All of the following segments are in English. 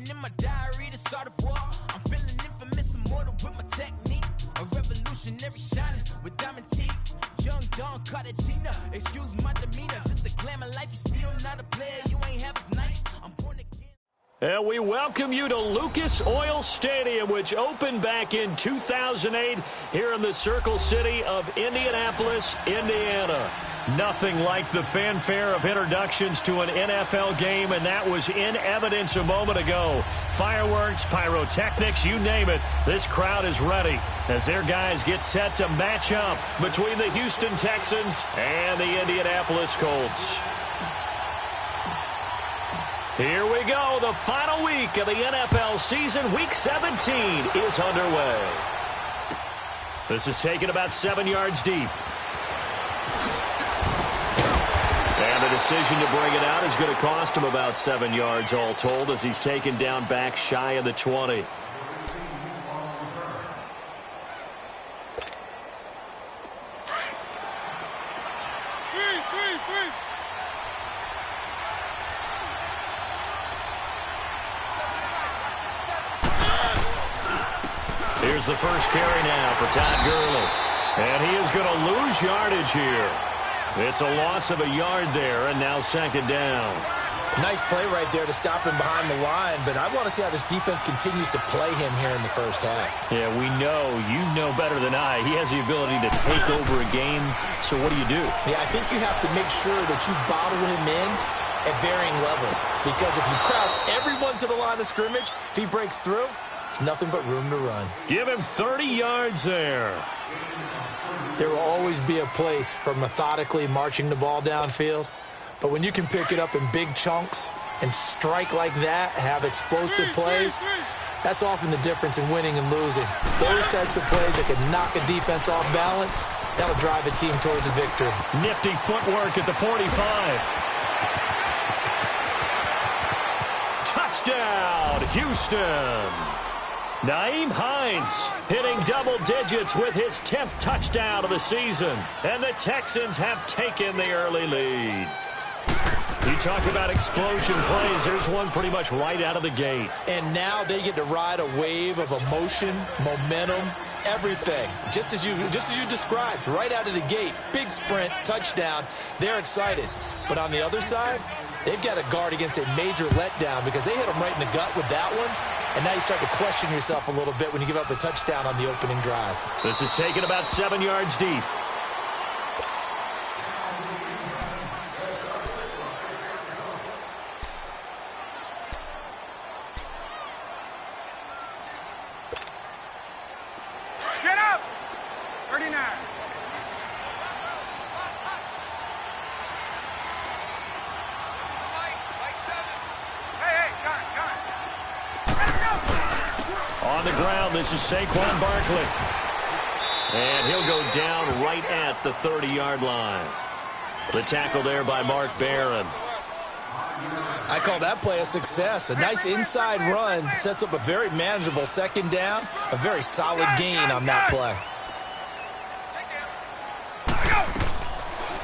written in my diary to start a war. I'm feeling infamous, immortal with my technique. A revolutionary shining with diamond teeth. Young Don Cartagena, excuse my demeanor. This the glamour life, you still not a player, you ain't half as nice. I'm born again. And we welcome you to Lucas Oil Stadium, which opened back in 2008 here in the Circle City of Indianapolis, Indiana. Nothing like the fanfare of introductions to an NFL game, and that was in evidence a moment ago. Fireworks, pyrotechnics, you name it. This crowd is ready as their guys get set to match up between the Houston Texans and the Indianapolis Colts. Here we go. The final week of the NFL season. Week 17 is underway. This is taken about 7 yards deep. And the decision to bring it out is going to cost him about 7 yards all told as he's taken down back shy of the 20. Here's the first carry now for Todd Gurley. And he is going to lose yardage here. It's a loss of a yard there, and now second down. Nice play right there to stop him behind the line, but I want to see how this defense continues to play him here in the first half. Yeah, we know. You know better than I. He has the ability to take over a game, so what do you do? Yeah, I think you have to make sure that you bottle him in at varying levels, because if you crowd everyone to the line of scrimmage, if he breaks through, it's nothing but room to run. Give him 30 yards there. There will always be a place for methodically marching the ball downfield. But when you can pick it up in big chunks and strike like that, have explosive plays, that's often the difference in winning and losing. Those types of plays that can knock a defense off balance, that'll drive a team towards a victory. Nifty footwork at the 45. Touchdown, Houston. Nyheim Hines hitting double digits with his 10th touchdown of the season. And the Texans have taken the early lead. You talk about explosion plays. Here's one pretty much right out of the gate. And now they get to ride a wave of emotion, momentum, everything. Just as you described, right out of the gate. Big sprint, touchdown. They're excited. But on the other side, they've got to guard against a major letdown because they hit them right in the gut with that one. And now you start to question yourself a little bit when you give up a touchdown on the opening drive. This is taken about 7 yards deep. Get up! 39. On the ground, this is Saquon Barkley. And he'll go down right at the 30-yard line. The tackle there by Mark Barron. I call that play a success. A nice inside run sets up a very manageable second down. A very solid gain on that play.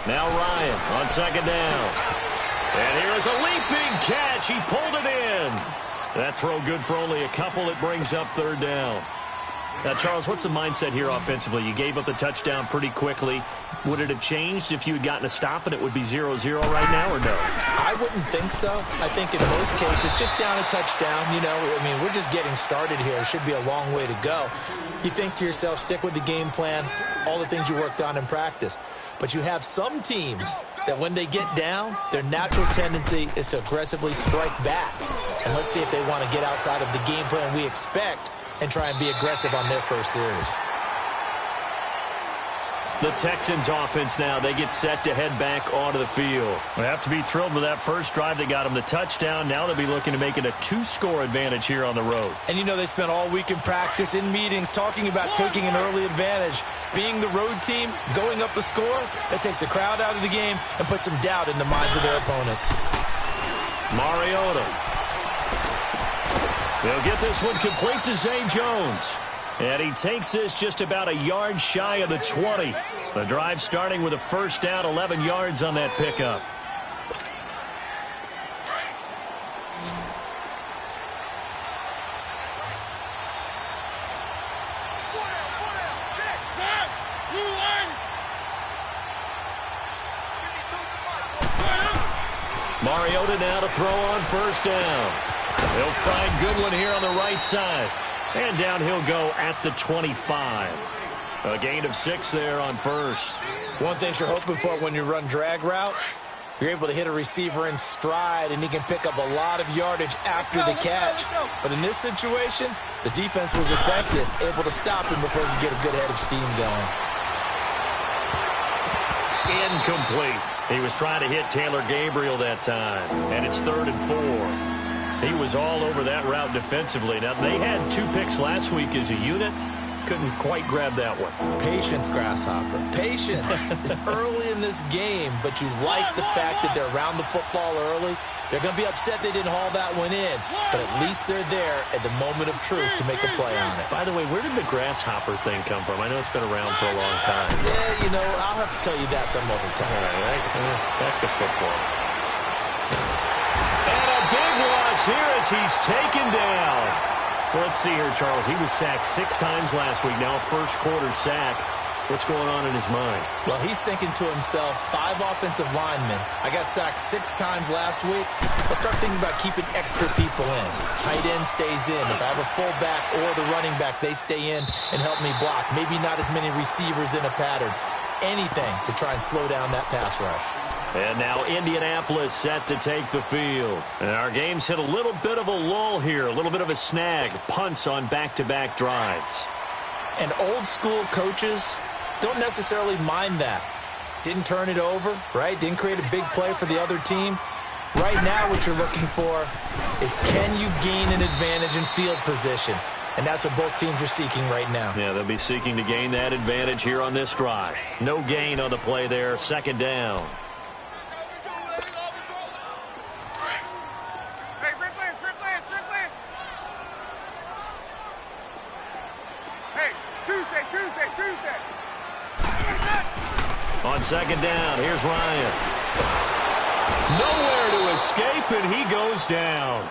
Now Ryan on second down. And here is a leaping catch. He pulled it in. That throw good for only a couple. It brings up third down. Now, Charles, what's the mindset here offensively? You gave up the touchdown pretty quickly. Would it have changed if you had gotten a stop and it would be 0-0 right now, or no? I wouldn't think so. I think in most cases, just down a touchdown, you know, I mean, we're just getting started here. It should be a long way to go. You think to yourself, stick with the game plan, all the things you worked on in practice. But you have some teams that when they get down, their natural tendency is to aggressively strike back. And let's see if they want to get outside of the game plan we expect and try and be aggressive on their first series. The Texans offense now, they get set to head back onto the field. They have to be thrilled with that first drive. They got them the touchdown. Now they'll be looking to make it a 2-score advantage here on the road. And you know they spent all week in practice, in meetings, talking about taking an early advantage. Being the road team, going up a score, that takes the crowd out of the game and puts some doubt in the minds of their opponents. Mariota. They'll get this one complete to Zay Jones. And he takes this just about a yard shy of the 20. The drive starting with a first down, 11 yards on that pickup. Mariota now to throw on first down. He'll find Goodwin here on the right side. And down he'll go at the 25. A gain of 6 there on first. One thing you're hoping for when you run drag routes, you're able to hit a receiver in stride, and he can pick up a lot of yardage after the catch. But in this situation, the defense was effective, able to stop him before he could get a good head of steam going. Incomplete. He was trying to hit Taylor Gabriel that time, and it's 3rd and 4. He was all over that route defensively. Now, they had 2 picks last week as a unit. Couldn't quite grab that one. Patience, Grasshopper. Patience is early in this game, but you like the fact that they're around the football early. They're going to be upset they didn't haul that one in, but at least they're there at the moment of truth to make a play on it. By the way, where did the Grasshopper thing come from? I know it's been around for a long time. Yeah, you know, I'll have to tell you that some other time. All right. Back to football. And a big loss here as he's taken down. Well, let's see here, Charles. He was sacked 6 times last week. Now a first-quarter sack. What's going on in his mind? Well, he's thinking to himself, 5 offensive linemen. I got sacked 6 times last week. Let's start thinking about keeping extra people in. Tight end stays in. If I have a fullback or the running back, they stay in and help me block. Maybe not as many receivers in a pattern. Anything to try and slow down that pass rush. And now Indianapolis set to take the field. And our game's hit a little bit of a lull here, a little bit of a snag. Punts on back-to-back drives. And old-school coaches don't necessarily mind that. Didn't turn it over, right? Didn't create a big play for the other team. Right now what you're looking for is, can you gain an advantage in field position? And that's what both teams are seeking right now. Yeah, they'll be seeking to gain that advantage here on this drive. No gain on the play there. 2nd down. Tuesday. On 2nd down, here's Ryan. Nowhere to escape, and he goes down.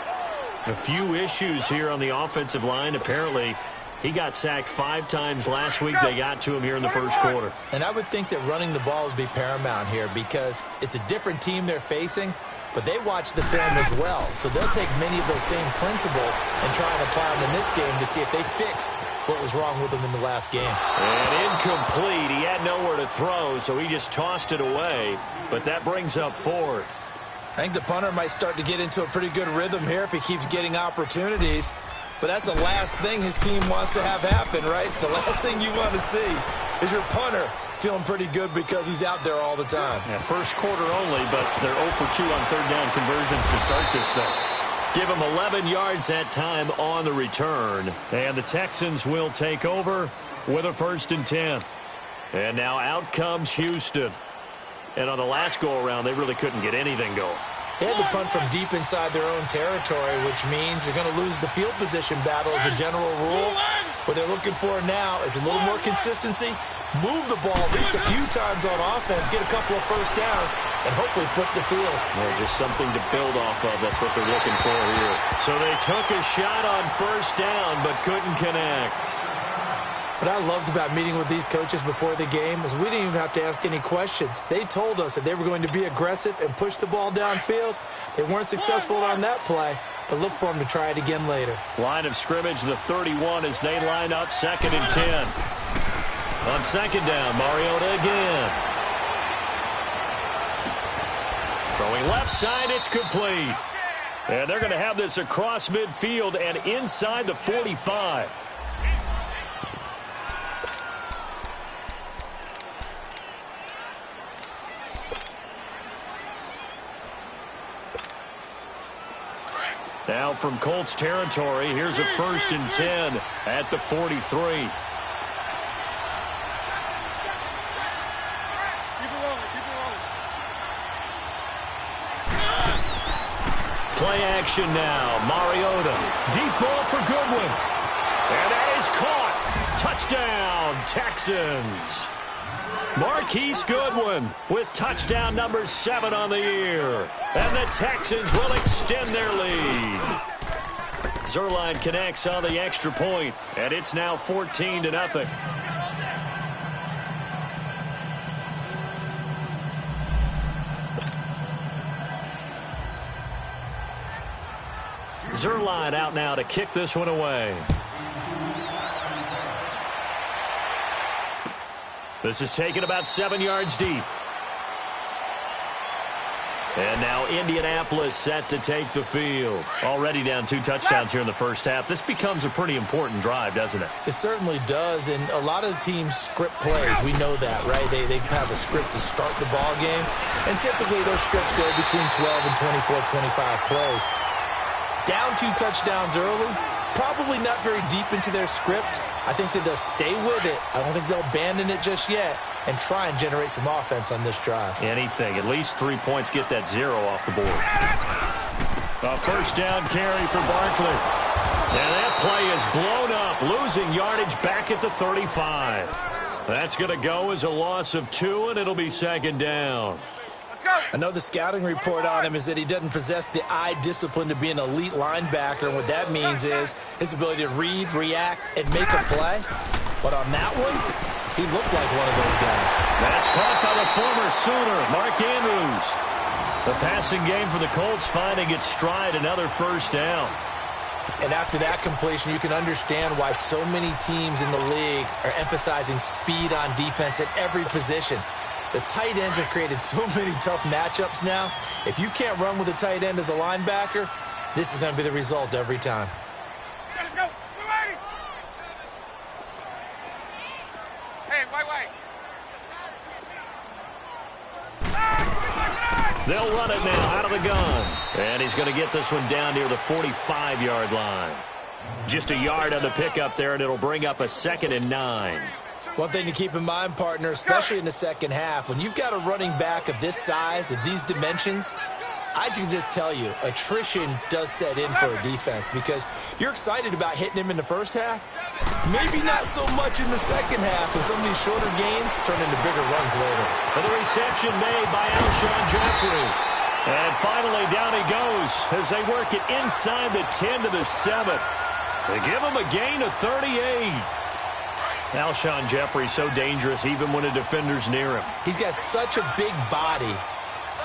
A few issues here on the offensive line. Apparently, he got sacked 5 times last week. They got to him here in the first quarter. And I would think that running the ball would be paramount here because it's a different team they're facing, but they watch the film as well. So they'll take many of those same principles and try and apply them in this game to see if they fixed what was wrong with them in the last game. And incomplete. He had nowhere to throw, so he just tossed it away. But that brings up 4th. I think the punter might start to get into a pretty good rhythm here if he keeps getting opportunities. But that's the last thing his team wants to have happen, right? The last thing you want to see is your punter feeling pretty good because he's out there all the time. Yeah, first quarter only, but they're 0 for 2 on 3rd down conversions to start this thing. Give him 11 yards that time on the return. And the Texans will take over with a 1st and 10. And now out comes Houston. And on the last go-around, they really couldn't get anything going. They had to punt from deep inside their own territory, which means you're going to lose the field position battle as a general rule. What they're looking for now is a little more consistency, move the ball at least a few times on offense, get a couple of first downs, and hopefully flip the field. Well, just something to build off of. That's what they're looking for here. So they took a shot on first down, but couldn't connect. What I loved about meeting with these coaches before the game is we didn't even have to ask any questions. They told us that they were going to be aggressive and push the ball downfield. They weren't successful on that play, but look for them to try it again later. Line of scrimmage, the 31 as they line up 2nd and 10. On 2nd down, Mariota again. Throwing left side, it's complete. And they're going to have this across midfield and inside the 45. Now from Colts territory, here's a 1st and 10 at the 43. Keep it rolling. Play action now. Mariota. Deep ball for Goodwin. And that is caught. Touchdown, Texans. Marquise Goodwin with touchdown number 7 on the year. And the Texans will extend their lead. Zuerlein connects on the extra point, and it's now 14-0. Zerline out now to kick this one away. This is taken about 7 yards deep. And now Indianapolis set to take the field. Already down 2 touchdowns here in the first half. This becomes a pretty important drive, doesn't it? It certainly does, and a lot of the teams script plays. We know that, right? They have a script to start the ball game, and typically those scripts go between 12 and 24, 25 plays. Down 2 touchdowns early, probably not very deep into their script. I think that they'll stay with it. I don't think they'll abandon it just yet and try and generate some offense on this drive. Anything. At least 3 points, get that 0 off the board. A first down carry for Barkley. And that play is blown up, losing yardage back at the 35. That's going to go as a loss of 2, and it'll be second down. Another scouting report on him is that he doesn't possess the eye discipline to be an elite linebacker. And what that means is his ability to read, react, and make a play. But on that one, he looked like one of those guys. That's caught by the former Sooner, Mark Andrews. The passing game for the Colts finding its stride, another first down. And after that completion, you can understand why so many teams in the league are emphasizing speed on defense at every position. The tight ends have created so many tough matchups now. If you can't run with a tight end as a linebacker, this is going to be the result every time. Let's go. Hey, wait. They'll run it now out of the gun. And he's going to get this one down near the 45-yard line. Just a yard on the pickup there, and it'll bring up a 2nd and 9. One thing to keep in mind, partner, especially in the second half, when you've got a running back of this size, of these dimensions, I can just tell you, attrition does set in for a defense because you're excited about hitting him in the first half. Maybe not so much in the second half, and some of these shorter gains turn into bigger runs later. And the reception made by Alshon Jeffrey. And finally, down he goes as they work it inside the 10 to the 7. They give him a gain of 38. Alshon Jeffrey so dangerous even when a defender's near him. He's got such a big body,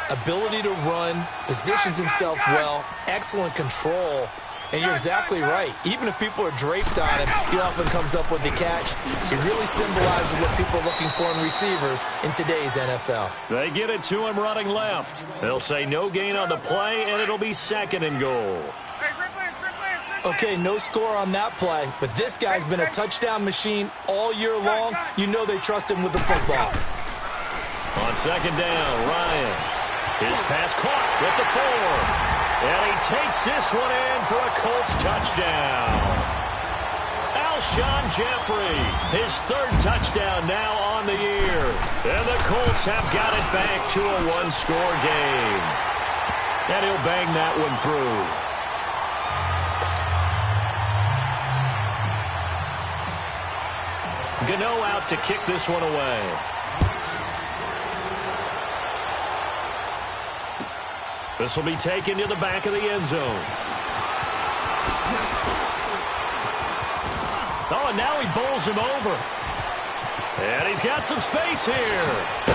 ability to run, positions himself well, excellent control, and you're exactly right. Even if people are draped on him, he often comes up with the catch. He really symbolizes what people are looking for in receivers in today's NFL. They get it to him running left. They'll say no gain on the play, and it'll be 2nd and goal. Okay, no score on that play, but this guy's been a touchdown machine all year long. You know they trust him with the football. On 2nd down, Ryan. His pass caught with the 4. And he takes this one in for a Colts touchdown. Alshon Jeffrey, his 3rd touchdown now on the year. And the Colts have got it back to a 1-score game. And he'll bang that one through. Gano out to kick this one away. This will be taken to the back of the end zone. Oh, and now he bowls him over. And he's got some space here.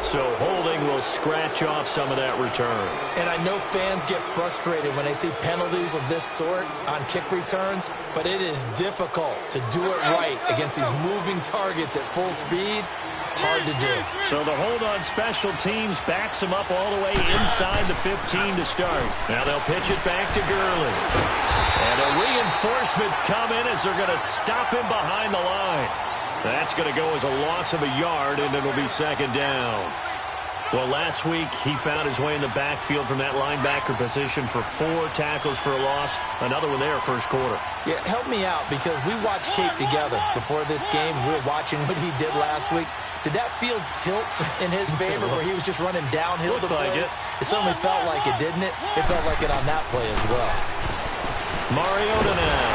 So holding will scratch off some of that return. And I know fans get frustrated when they see penalties of this sort on kick returns, but it is difficult to do it right against these moving targets at full speed. Hard to do. So the hold on special teams backs him up all the way inside the 15 to start. Now they'll pitch it back to Gurley. And the reinforcements come in as they're going to stop him behind the line. That's going to go as a loss of a yard, and it'll be 2nd down. Well, last week he found his way in the backfield from that linebacker position for 4 tackles for a loss. Another one there first quarter. Yeah, help me out because we watched tape together before this game. We were watching what he did last week. Did that field tilt in his favor where he was just running downhill to plays? It certainly felt like it, didn't it? It felt like it on that play as well. Mariota now.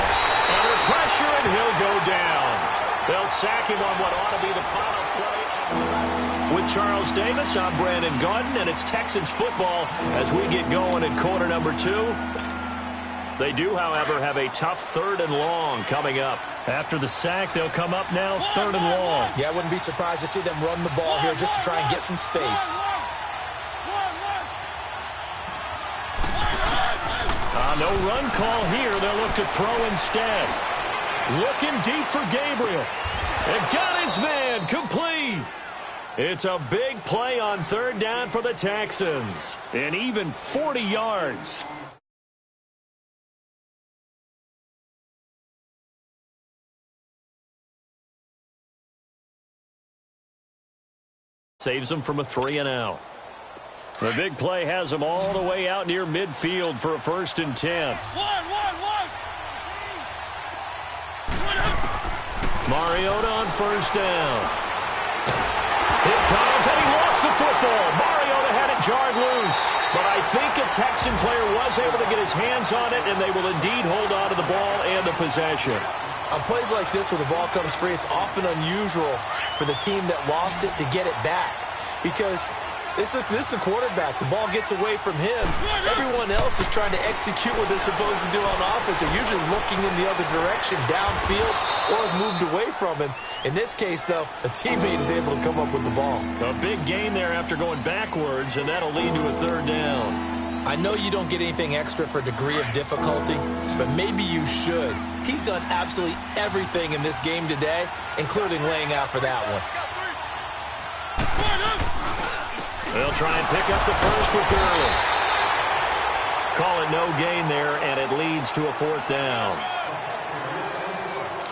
Under pressure, and he'll go down. They'll sack him on what ought to be the final play. With Charles Davis, I'm Brandon Gaudin, and it's Texans football as we get going in quarter number 2. They do, however, have a tough 3rd and long coming up. After the sack, they'll come up now 3rd and long. Yeah, I wouldn't be surprised to see them run the ball here just to try and get some space. No run call here. They'll look to throw instead. Looking deep for Gabriel. And got his man complete. It's a big play on 3rd down for the Texans. And even 40 yards. Saves them from a 3-and-out. The big play has them all the way out near midfield for a 1st and 10. Mariota on 1st down. Here comes, and he lost the football. Mariota had it jarred loose. But I think a Texan player was able to get his hands on it, and they will indeed hold on to the ball and the possession. On plays like this where the ball comes free, it's often unusual for the team that lost it to get it back. Because this is the quarterback. The ball gets away from him. Everyone else is trying to execute what they're supposed to do on offense. They're usually looking in the other direction, downfield, or have moved away from him. In this case, though, a teammate is able to come up with the ball. A big gain there after going backwards, and that'll lead to a 3rd down. I know you don't get anything extra for degree of difficulty, but maybe you should. He's done absolutely everything in this game today, including laying out for that one. They'll try and pick up the first with Gurley. Call it no gain there, and it leads to a 4th down.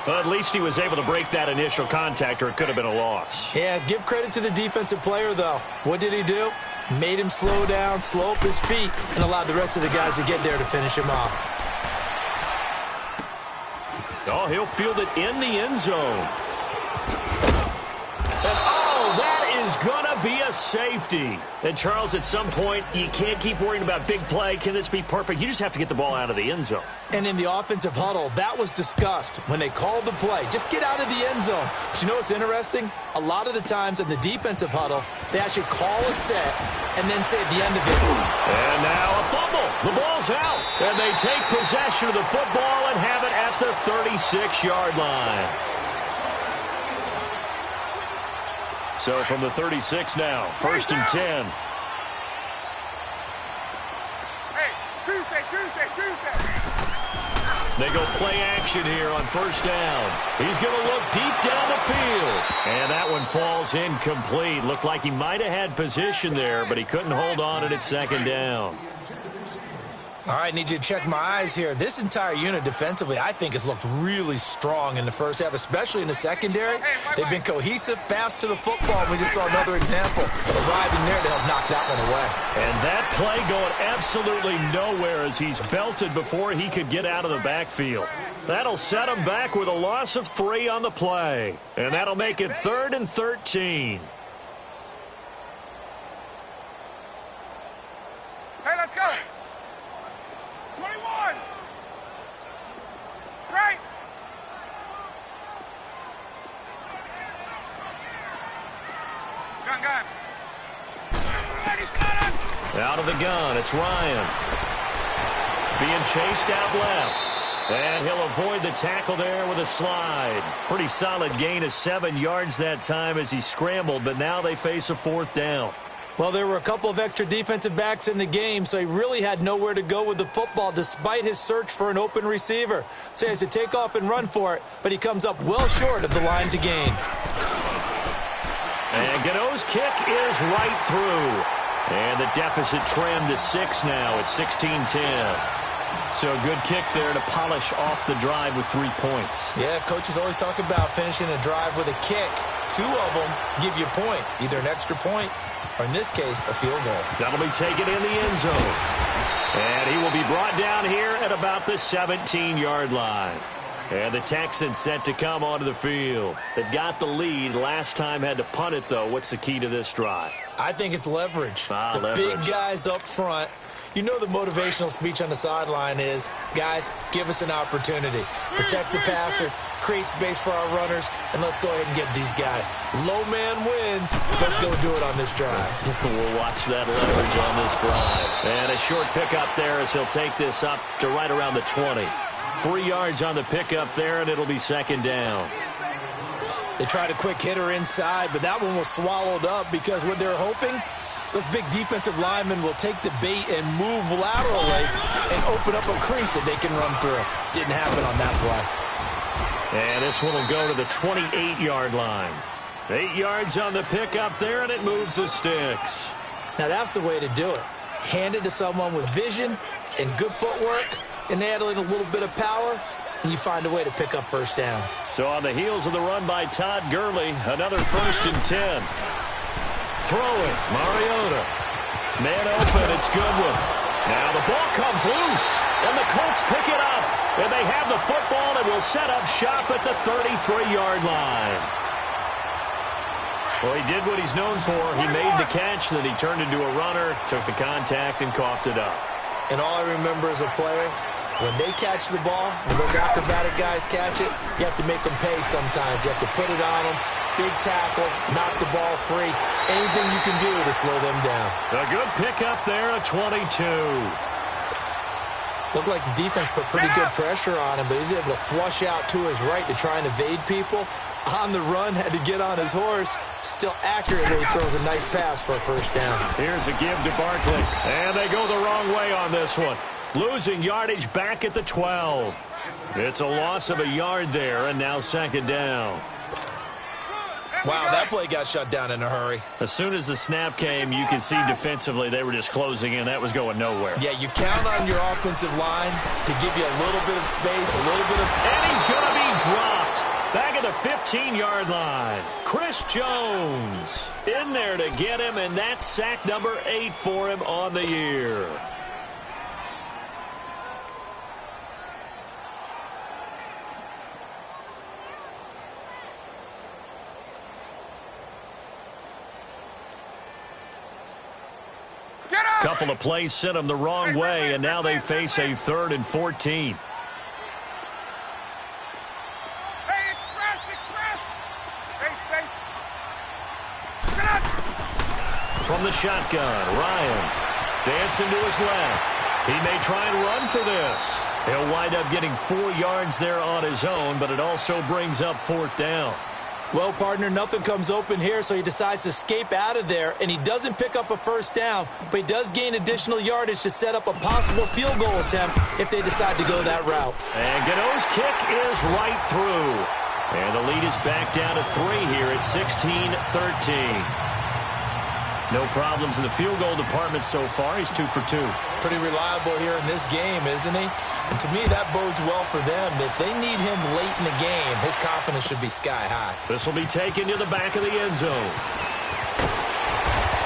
Well, at least he was able to break that initial contact, or it could have been a loss. Yeah, give credit to the defensive player, though. What did he do? Made him slow down, slow up his feet, and allowed the rest of the guys to get there to finish him off. Oh, he'll field it in the end zone. And, oh, that is going to be a safety. And, Charles, at some point, you can't keep worrying about big play. Can this be perfect? You just have to get the ball out of the end zone. And in the offensive huddle, that was discussed when they called the play. Just get out of the end zone. But you know what's interesting? A lot of the times in the defensive huddle, they actually call a set and then say at the end of it. And now a fumble. The ball's out. And they take possession of the football and have it at the 36-yard line. So from the 36 now, 1st and 10. Hey, Tuesday. They go play action here on 1st down. He's going to look deep down the field. And that one falls incomplete. Looked like he might have had position there, but he couldn't hold on at 2nd down. All right, need you to check my eyes here. This entire unit defensively, I think, has looked really strong in the first half, especially in the secondary. They've been cohesive, fast to the football. We just saw another example arriving there to help knock that one away. And that play going absolutely nowhere as he's belted before he could get out of the backfield. That'll set him back with a loss of 3 on the play. And that'll make it 3rd and 13. Hey, let's go. 21. Right. Gun. Out of the gun, it's Ryan. Being chased out left. And he'll avoid the tackle there with a slide. Pretty solid gain of 7 yards that time as he scrambled, but now they face a 4th down. Well, there were a couple of extra defensive backs in the game, so he really had nowhere to go with the football despite his search for an open receiver. So he has to take off and run for it, but he comes up well short of the line to gain. And Gano's kick is right through. And the deficit trimmed to 6 now at 16-10. So a good kick there to polish off the drive with 3 points. Yeah, coaches always talk about finishing a drive with a kick. 2 of them give you points, either an extra point or, in this case, a field goal. That'll be taken in the end zone. And he will be brought down here at about the 17-yard line. And the Texans set to come onto the field. They've got the lead. Last time had to punt it, though. What's the key to this drive? I think it's leverage. Leverage. Big guys up front. You know the motivational speech on the sideline is, guys, give us an opportunity. Protect the passer, create space for our runners, and let's go ahead and get these guys. Low man wins. Let's go do it on this drive. We'll watch that leverage on this drive. And a short pickup there as he'll take this up to right around the 20. 3 yards on the pickup there, and it'll be second down. They tried a quick hitter inside, but that one was swallowed up because what they're hoping, those big defensive linemen will take the bait and move laterally and open up a crease that they can run through. Didn't happen on that play. And this one will go to the 28-yard line. 8 yards on the pickup there, and it moves the sticks. Now that's the way to do it. Hand it to someone with vision and good footwork, and add in a little bit of power, and you find a way to pick up first downs. So on the heels of the run by Todd Gurley, another 1st and 10. Throw it, Mariota. Man open, it's Goodwin. Now the ball comes loose, and the Colts pick it up. And they have the football and will set up shop at the 33-yard line. Well, he did what he's known for. He made the catch, then he turned into a runner, took the contact, and coughed it up. And all I remember as a player, when they catch the ball, when those acrobatic guys catch it, you have to make them pay sometimes. You have to put it on them, big tackle, knock the ball free. Anything you can do to slow them down. A good pickup there, a 22. Looked like the defense put pretty good pressure on him, but he's able to flush out to his right to try and evade people. On the run, had to get on his horse. Still accurately throws a nice pass for a first down. Here's a give to Barkley. And they go the wrong way on this one. Losing yardage back at the 12. It's a loss of a yard there, and now second down. Wow, that play got shut down in a hurry. As soon as the snap came, you could see defensively they were just closing in. That was going nowhere. Yeah, you count on your offensive line to give you a little bit of space, a little bit of... And he's going to be dropped. Back at the 15-yard line. Chris Jones in there to get him, and that's sack number 8 for him on the year. Couple of plays sent them the wrong way, and now they face a 3rd and 14. From the shotgun, Ryan dancing to his left. He may try and run for this. He'll wind up getting 4 yards there on his own, but it also brings up 4th down. Well, partner, nothing comes open here, so he decides to escape out of there, and he doesn't pick up a first down, but he does gain additional yardage to set up a possible field goal attempt if they decide to go that route. And Gano's kick is right through. And the lead is back down to 3 here at 16-13. No problems in the field goal department so far. He's 2 for 2. Pretty reliable here in this game, isn't he? And to me, that bodes well for them. If they need him late in the game, his confidence should be sky high. This will be taken to the back of the end zone.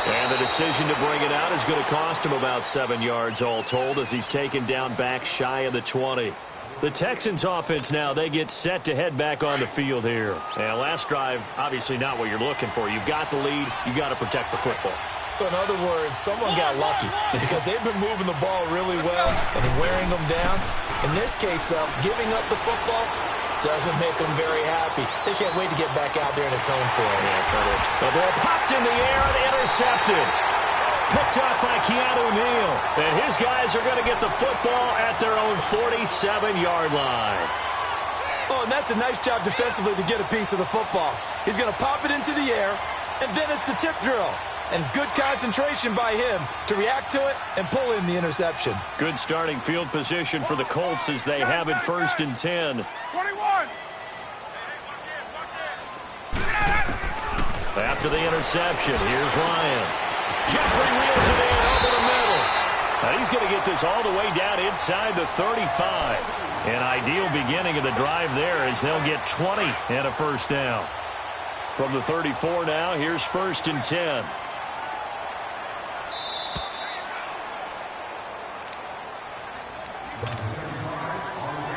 And the decision to bring it out is going to cost him about 7 yards all told as he's taken down back shy of the 20. The Texans offense now, they get set to head back on the field here. And last drive, obviously not what you're looking for. You've got the lead. You've got to protect the football. So in other words, someone got lucky because they've been moving the ball really well and wearing them down. In this case, though, giving up the football doesn't make them very happy. They can't wait to get back out there and atone for it. Yeah, the ball popped in the air and intercepted. Picked up by Keanu Neal. And his guys are going to get the football at their own 47-yard line. Oh, and that's a nice job defensively to get a piece of the football. He's going to pop it into the air, and then it's the tip drill. And good concentration by him to react to it and pull in the interception. Good starting field position for the Colts as they have it 1st and 10. 21. After the interception, here's Ryan. Jeffrey wheels it in over the middle. Now he's going to get this all the way down inside the 35. An ideal beginning of the drive there as they'll get 20 and a first down. From the 34 now, here's 1st and 10.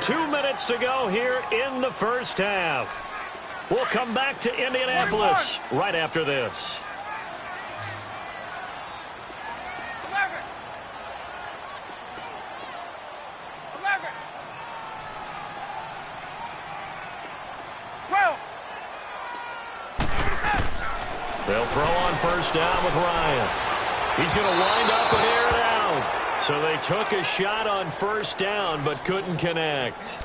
Two minutes to go here in the first half. We'll come back to Indianapolis right after this. 11. They'll throw on first down with Ryan. He's going to wind up and air it out. So they took a shot on first down but couldn't connect.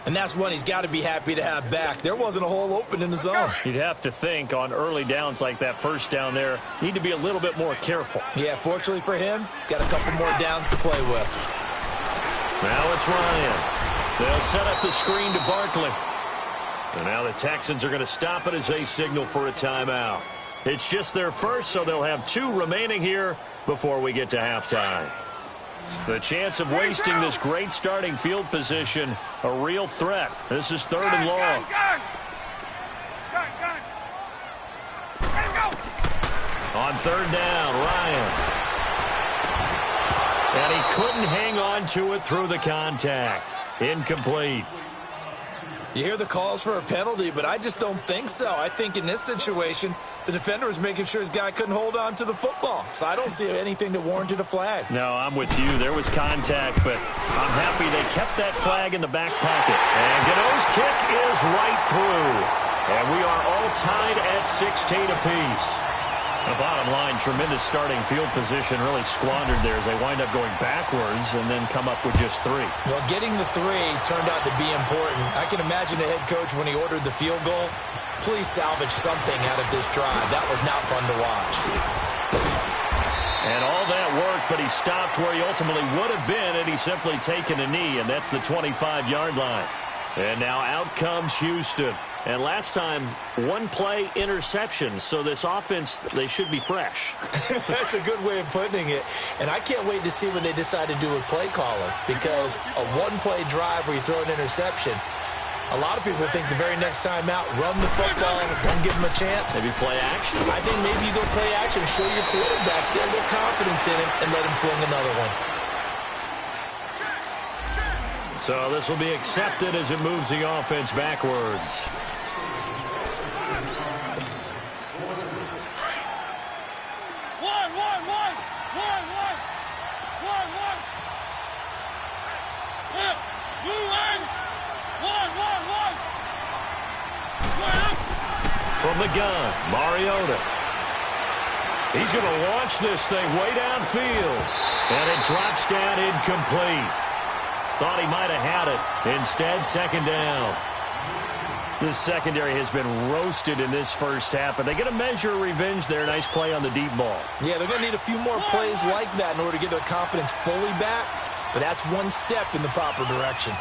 And that's one he's got to be happy to have back. There wasn't a hole open in the zone. You'd have to think on early downs like that first down there, need to be a little bit more careful. Yeah, fortunately for him, got a couple more downs to play with. Now it's Ryan. They'll set up the screen to Barkley. And now the Texans are going to stop it as they signal for a timeout. It's just their first, so they'll have 2 remaining here before we get to halftime. The chance of wasting this great starting field position, a real threat. This is 3rd and long. On 3rd down, Ryan. And he couldn't hang on to it through the contact. Incomplete. You hear the calls for a penalty, but I just don't think so. I think in this situation, the defender was making sure his guy couldn't hold on to the football. So I don't see anything that warranted a flag. No, I'm with you. There was contact, but I'm happy they kept that flag in the back pocket. And Gano's kick is right through. And we are all tied at 16 apiece. The bottom line, tremendous starting field position, really squandered there as they wind up going backwards and then come up with just 3. Well, getting the 3 turned out to be important. I can imagine the head coach when he ordered the field goal. Please salvage something out of this drive. That was not fun to watch. And all that worked, but he stopped where he ultimately would have been had he simply taken a knee, and that's the 25-yard line. And now out comes Houston. And last time, 1-play interception. So this offense, they should be fresh. That's a good way of putting it. And I can't wait to see what they decide to do with play calling. Because a 1-play drive where you throw an interception, a lot of people think the very next time out, run the football, don't give them a chance. Maybe play action? I think maybe you go play action, show your quarterback, get a little confidence in him, and let him fling another one. So this will be accepted as it moves the offense backwards. From the gun, Mariota. He's going to launch this thing way downfield. And it drops down incomplete. Thought he might have had it. Instead, 2nd down. This secondary has been roasted in this first half, but they get a measure of revenge there. Nice play on the deep ball. Yeah, they're going to need a few more plays like that in order to get their confidence fully back, but that's one step in the proper direction.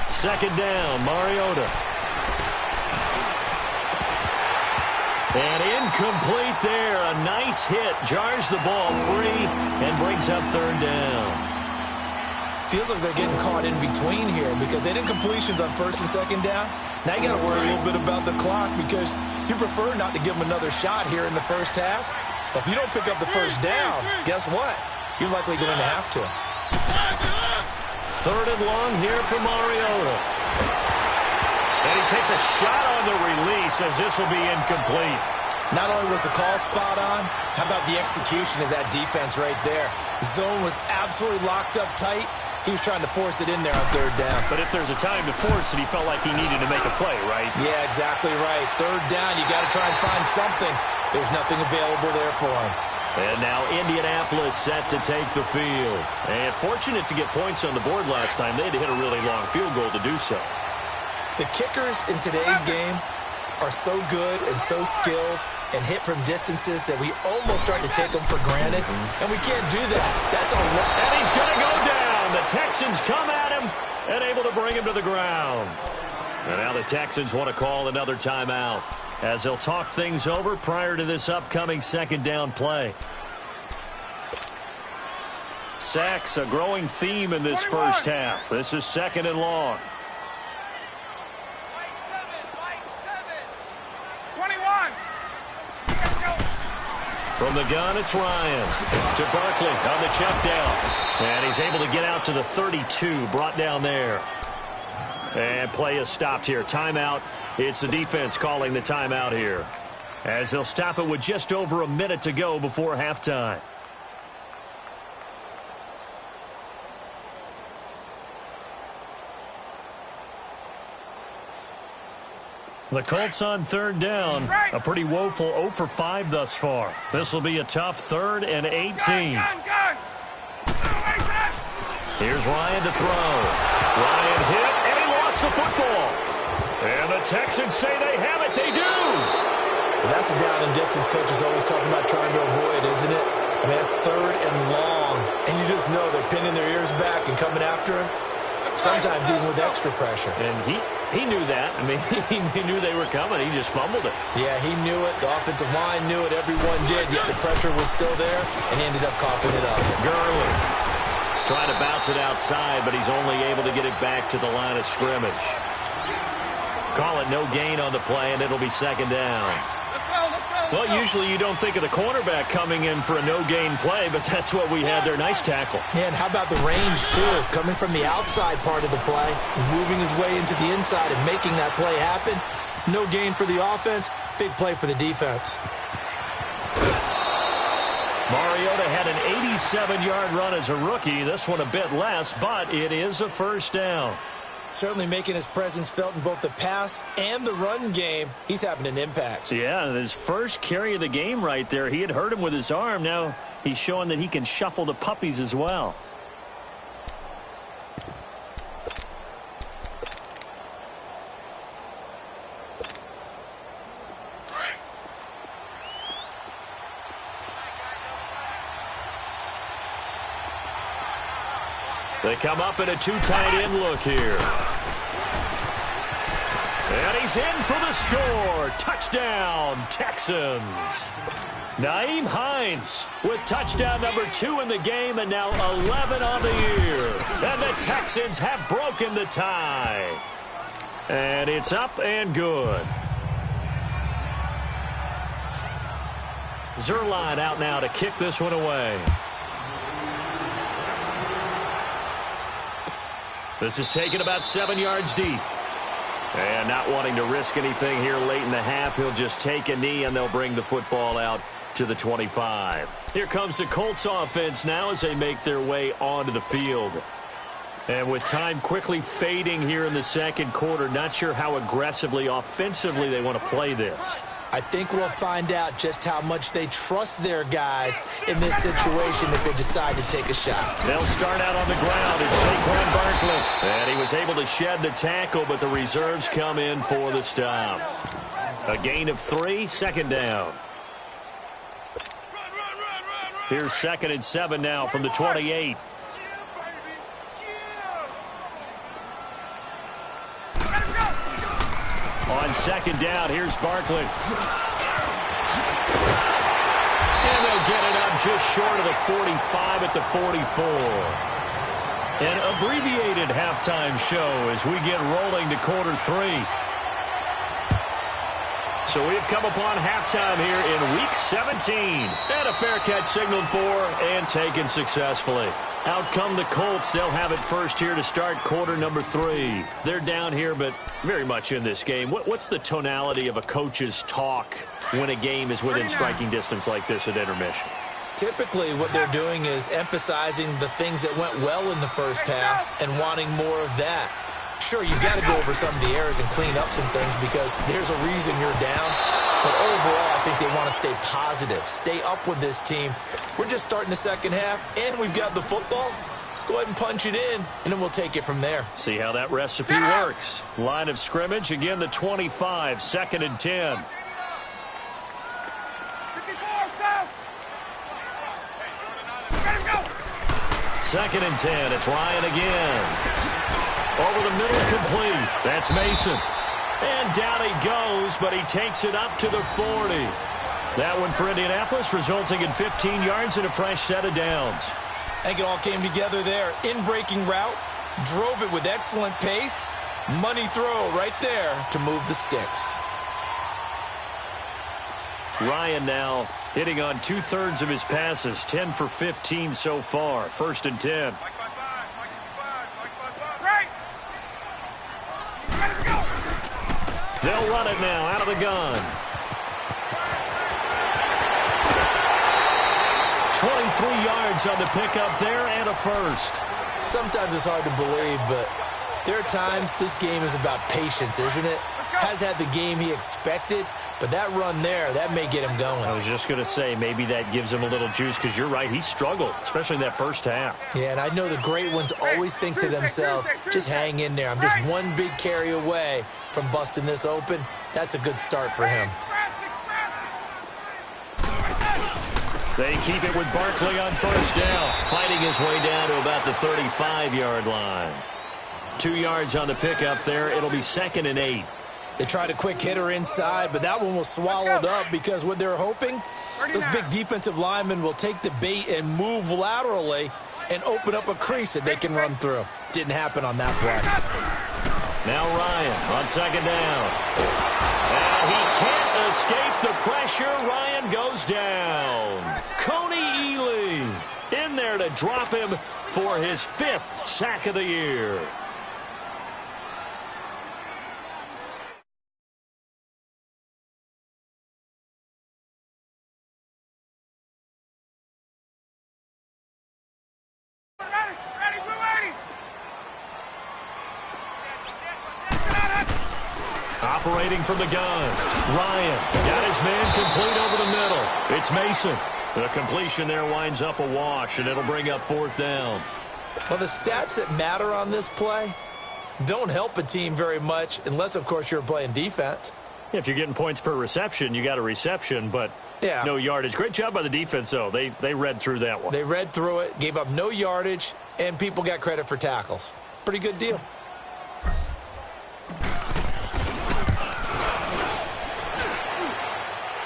Second down, Mariota. And incomplete there. A nice hit. Jars the ball free and brings up 3rd down. Feels like they're getting caught in between here because they did completions on 1st and 2nd down. Now you got to worry a little bit about the clock because you prefer not to give them another shot here in the first half. But if you don't pick up the 1st down, guess what? You're likely going to have to. 3rd and long here for Mariota. And he takes a shot on the release as this will be incomplete. Not only was the call spot on, how about the execution of that defense right there? The zone was absolutely locked up tight. He was trying to force it in there on 3rd down. But if there's a time to force it, he felt like he needed to make a play, right? Yeah, exactly right. 3rd down, you got to try and find something. There's nothing available there for him. And now Indianapolis set to take the field. And fortunate to get points on the board last time. They had to hit a really long field goal to do so. The kickers in today's game are so good and so skilled and hit from distances that we almost start to take them for granted. And we can't do that. That's a lot. And he's going to go down. The Texans come at him and able to bring him to the ground. And now the Texans want to call another timeout as they'll talk things over prior to this upcoming 2nd down play. Sacks, a growing theme in this 21. first half. This is 2nd and long. 21. From the gun, it's Ryan to Barkley on the check down. And he's able to get out to the 32, brought down there. And play is stopped here. Timeout. It's the defense calling the timeout here, as they'll stop it with just over a minute to go before halftime. The Colts on third down. A pretty woeful 0 for 5 thus far. This will be a tough 3rd and 18. Gun. Here's Ryan to throw. Ryan hit, and he lost the football. And the Texans say they have it. They do. Well, that's a down and distance coach is always talking about trying to avoid, isn't it? I mean, that's 3rd and long. And you just know they're pinning their ears back and coming after him. Sometimes even with extra pressure. And he knew that. I mean, he knew they were coming. He just fumbled it. Yeah, he knew it. The offensive line knew it. Everyone did. Yet the pressure was still there, and he ended up coughing it up. Gurley trying to bounce it outside, but he's only able to get it back to the line of scrimmage. Call it no gain on the play, and it'll be 2nd down. Well, usually you don't think of the cornerback coming in for a no-gain play, but that's what we had there. Nice tackle. Yeah, and how about the range, too? Coming from the outside part of the play, moving his way into the inside and making that play happen. No gain for the offense, big play for the defense. Mariota had an 87-yard run as a rookie. This one a bit less, but it is a 1st down. Certainly making his presence felt in both the pass and the run game. He's having an impact. Yeah, his first carry of the game right there. He had hurt him with his arm. Now he's showing that he can shuffle the puppies as well. They come up in a 2 tight end look here. And he's in for the score. Touchdown, Texans. Nyheim Hines with touchdown number 2 in the game and now 11 on the year. And the Texans have broken the tie. And it's up and good. Zuerlein out now to kick this one away. This is taken about 7 yards deep. And not wanting to risk anything here late in the half, he'll just take a knee and they'll bring the football out to the 25. Here comes the Colts offense now as they make their way onto the field. And with time quickly fading here in the 2nd quarter, not sure how aggressively, offensively they want to play this. I think we'll find out just how much they trust their guys in this situation if they decide to take a shot. They'll start out on the ground. It's Saquon Barkley. And he was able to shed the tackle, but the reserves come in for the stop. A gain of 3, 2nd down. Here's 2nd and 7 now from the 28. On 2nd down, here's Barkley. And they'll get it up just short of the 45 at the 44. An abbreviated halftime show as we get rolling to quarter 3. So we've come upon halftime here in Week 17. And a fair catch signaled for and taken successfully. Out come the Colts. They'll have it first here to start quarter number 3. They're down here, but very much in this game. What's the tonality of a coach's talk when a game is within striking distance like this at intermission? Typically, what they're doing is emphasizing the things that went well in the first half and wanting more of that. Sure, you've got to go over some of the errors and clean up some things because there's a reason you're down. But overall, I think they want to stay positive, stay up with this team. We're just starting the 2nd half, and we've got the football. Let's go ahead and punch it in, and then we'll take it from there. See how that recipe works. Line of scrimmage, again, the 25, 2nd and 10. 2nd and 10, it's Ryan again. Over the middle, complete. That's Mason. And down he goes, but he takes it up to the 40. That one for Indianapolis, resulting in 15 yards and a fresh set of downs. I think it all came together there. In-breaking route, drove it with excellent pace. Money throw right there to move the sticks. Ryan now hitting on 2/3 of his passes, 10 for 15 so far. 1st and 10. They'll run it now out of the gun. 23 yards on the pickup there and a first. Sometimes it's hard to believe, but there are times this game is about patience, isn't it? has had the game he expected, but that run there, that may get him going. I was just going to say, maybe that gives him a little juice, because you're right, he struggled, especially in that first half. Yeah, and I know the great ones always think to themselves, just hang in there. I'm just one big carry away from busting this open. That's a good start for him. They keep it with Barkley on first down, fighting his way down to about the 35-yard line. 2 yards on the pickup there. It'll be 2nd and 8. They tried a quick hitter inside, but that one was swallowed up because what they're hoping, those big defensive linemen will take the bait and move laterally and open up a crease that they can run through. Didn't happen on that play. Now Ryan on 2nd down. And he can't escape the pressure. Ryan goes down. Coney Ely in there to drop him for his 5th sack of the year. Operating from the gun. Ryan got his man complete over the middle. It's Mason. The completion there winds up a wash, and it'll bring up 4th down. Well, the stats that matter on this play don't help a team very much unless, of course, you're playing defense. If you're getting points per reception, you got a reception, but no yardage. Great job by the defense, though. They read through that one. They read through it, gave up no yardage, and people got credit for tackles. Pretty good deal.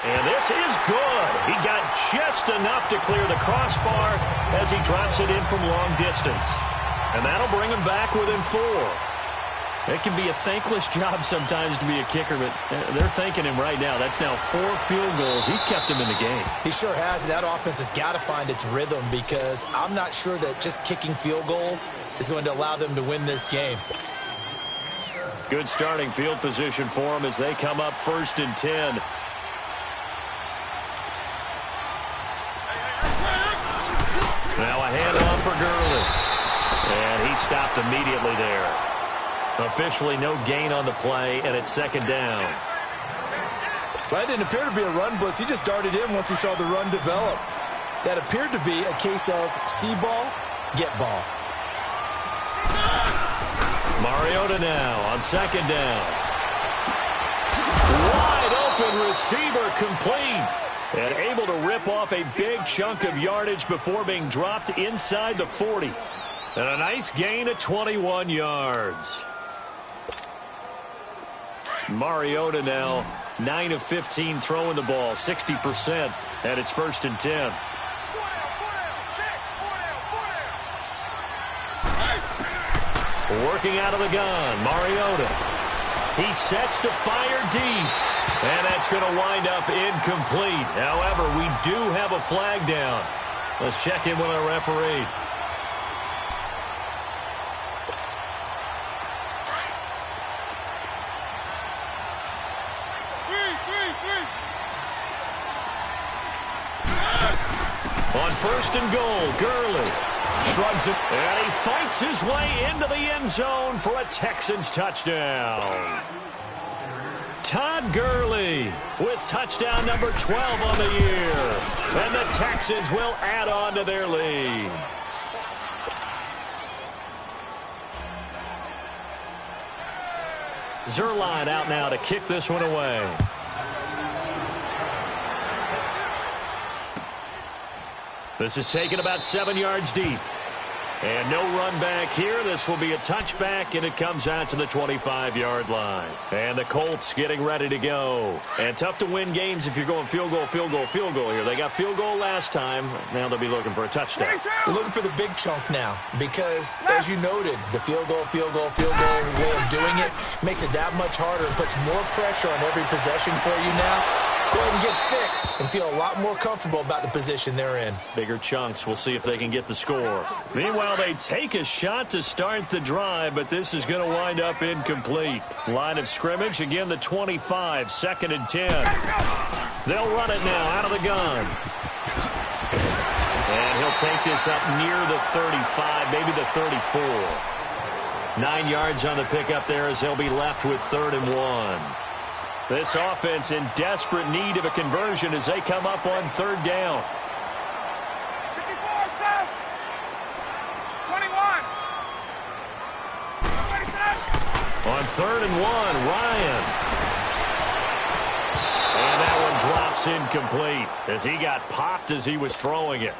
And this is good. He got just enough to clear the crossbar as he drops it in from long distance. And that'll bring him back within 4. It can be a thankless job sometimes to be a kicker, but they're thanking him right now. That's now 4 field goals. He's kept him in the game. He sure has. That offense has got to find its rhythm, because I'm not sure that just kicking field goals is going to allow them to win this game. Good starting field position for them as they come up 1st and 10. Now a handoff for Gurley. And he stopped immediately there. Officially no gain on the play, and it's 2nd down. Well, that didn't appear to be a run blitz. He just darted in once he saw the run develop. That appeared to be a case of see ball, get ball. Mariota now on 2nd down. Wide open receiver complete. And able to rip off a big chunk of yardage before being dropped inside the 40. And a nice gain of 21 yards. Mariota now 9 of 15 throwing the ball, 60%. And it's 1st and 10. Working out of the gun, Mariota. He sets to fire deep. And that's going to wind up incomplete. However, we do have a flag down. Let's check in with our referee. On 1st and goal, Gurley shrugs it, and he fights his way into the end zone for a Texans touchdown. Todd Gurley with touchdown number 12 on the year. And the Texans will add on to their lead. Zuerlein out now to kick this one away. This is taken about 7 yards deep. And no run back here. This will be a touchback, and it comes out to the 25-yard line. And the Colts getting ready to go. And tough to win games if you're going field goal, field goal, field goal here. They got field goal last time. Now they'll be looking for a touchdown. They're looking for the big chunk now because, as you noted, the field goal way of doing it makes it that much harder and puts more pressure on every possession for you now. Go ahead and get 6 and feel a lot more comfortable about the position they're in. Bigger chunks. We'll see if they can get the score. Meanwhile, they take a shot to start the drive, but this is going to wind up incomplete. Line of scrimmage, again, the 25, 2nd and 10. They'll run it now out of the gun. And he'll take this up near the 35, maybe the 34. 9 yards on the pickup there as they'll be left with 3rd and 1. This offense in desperate need of a conversion as they come up on 3rd down. 54, south. 21. On 3rd and 1, Ryan. And that one drops incomplete as he got popped as he was throwing it.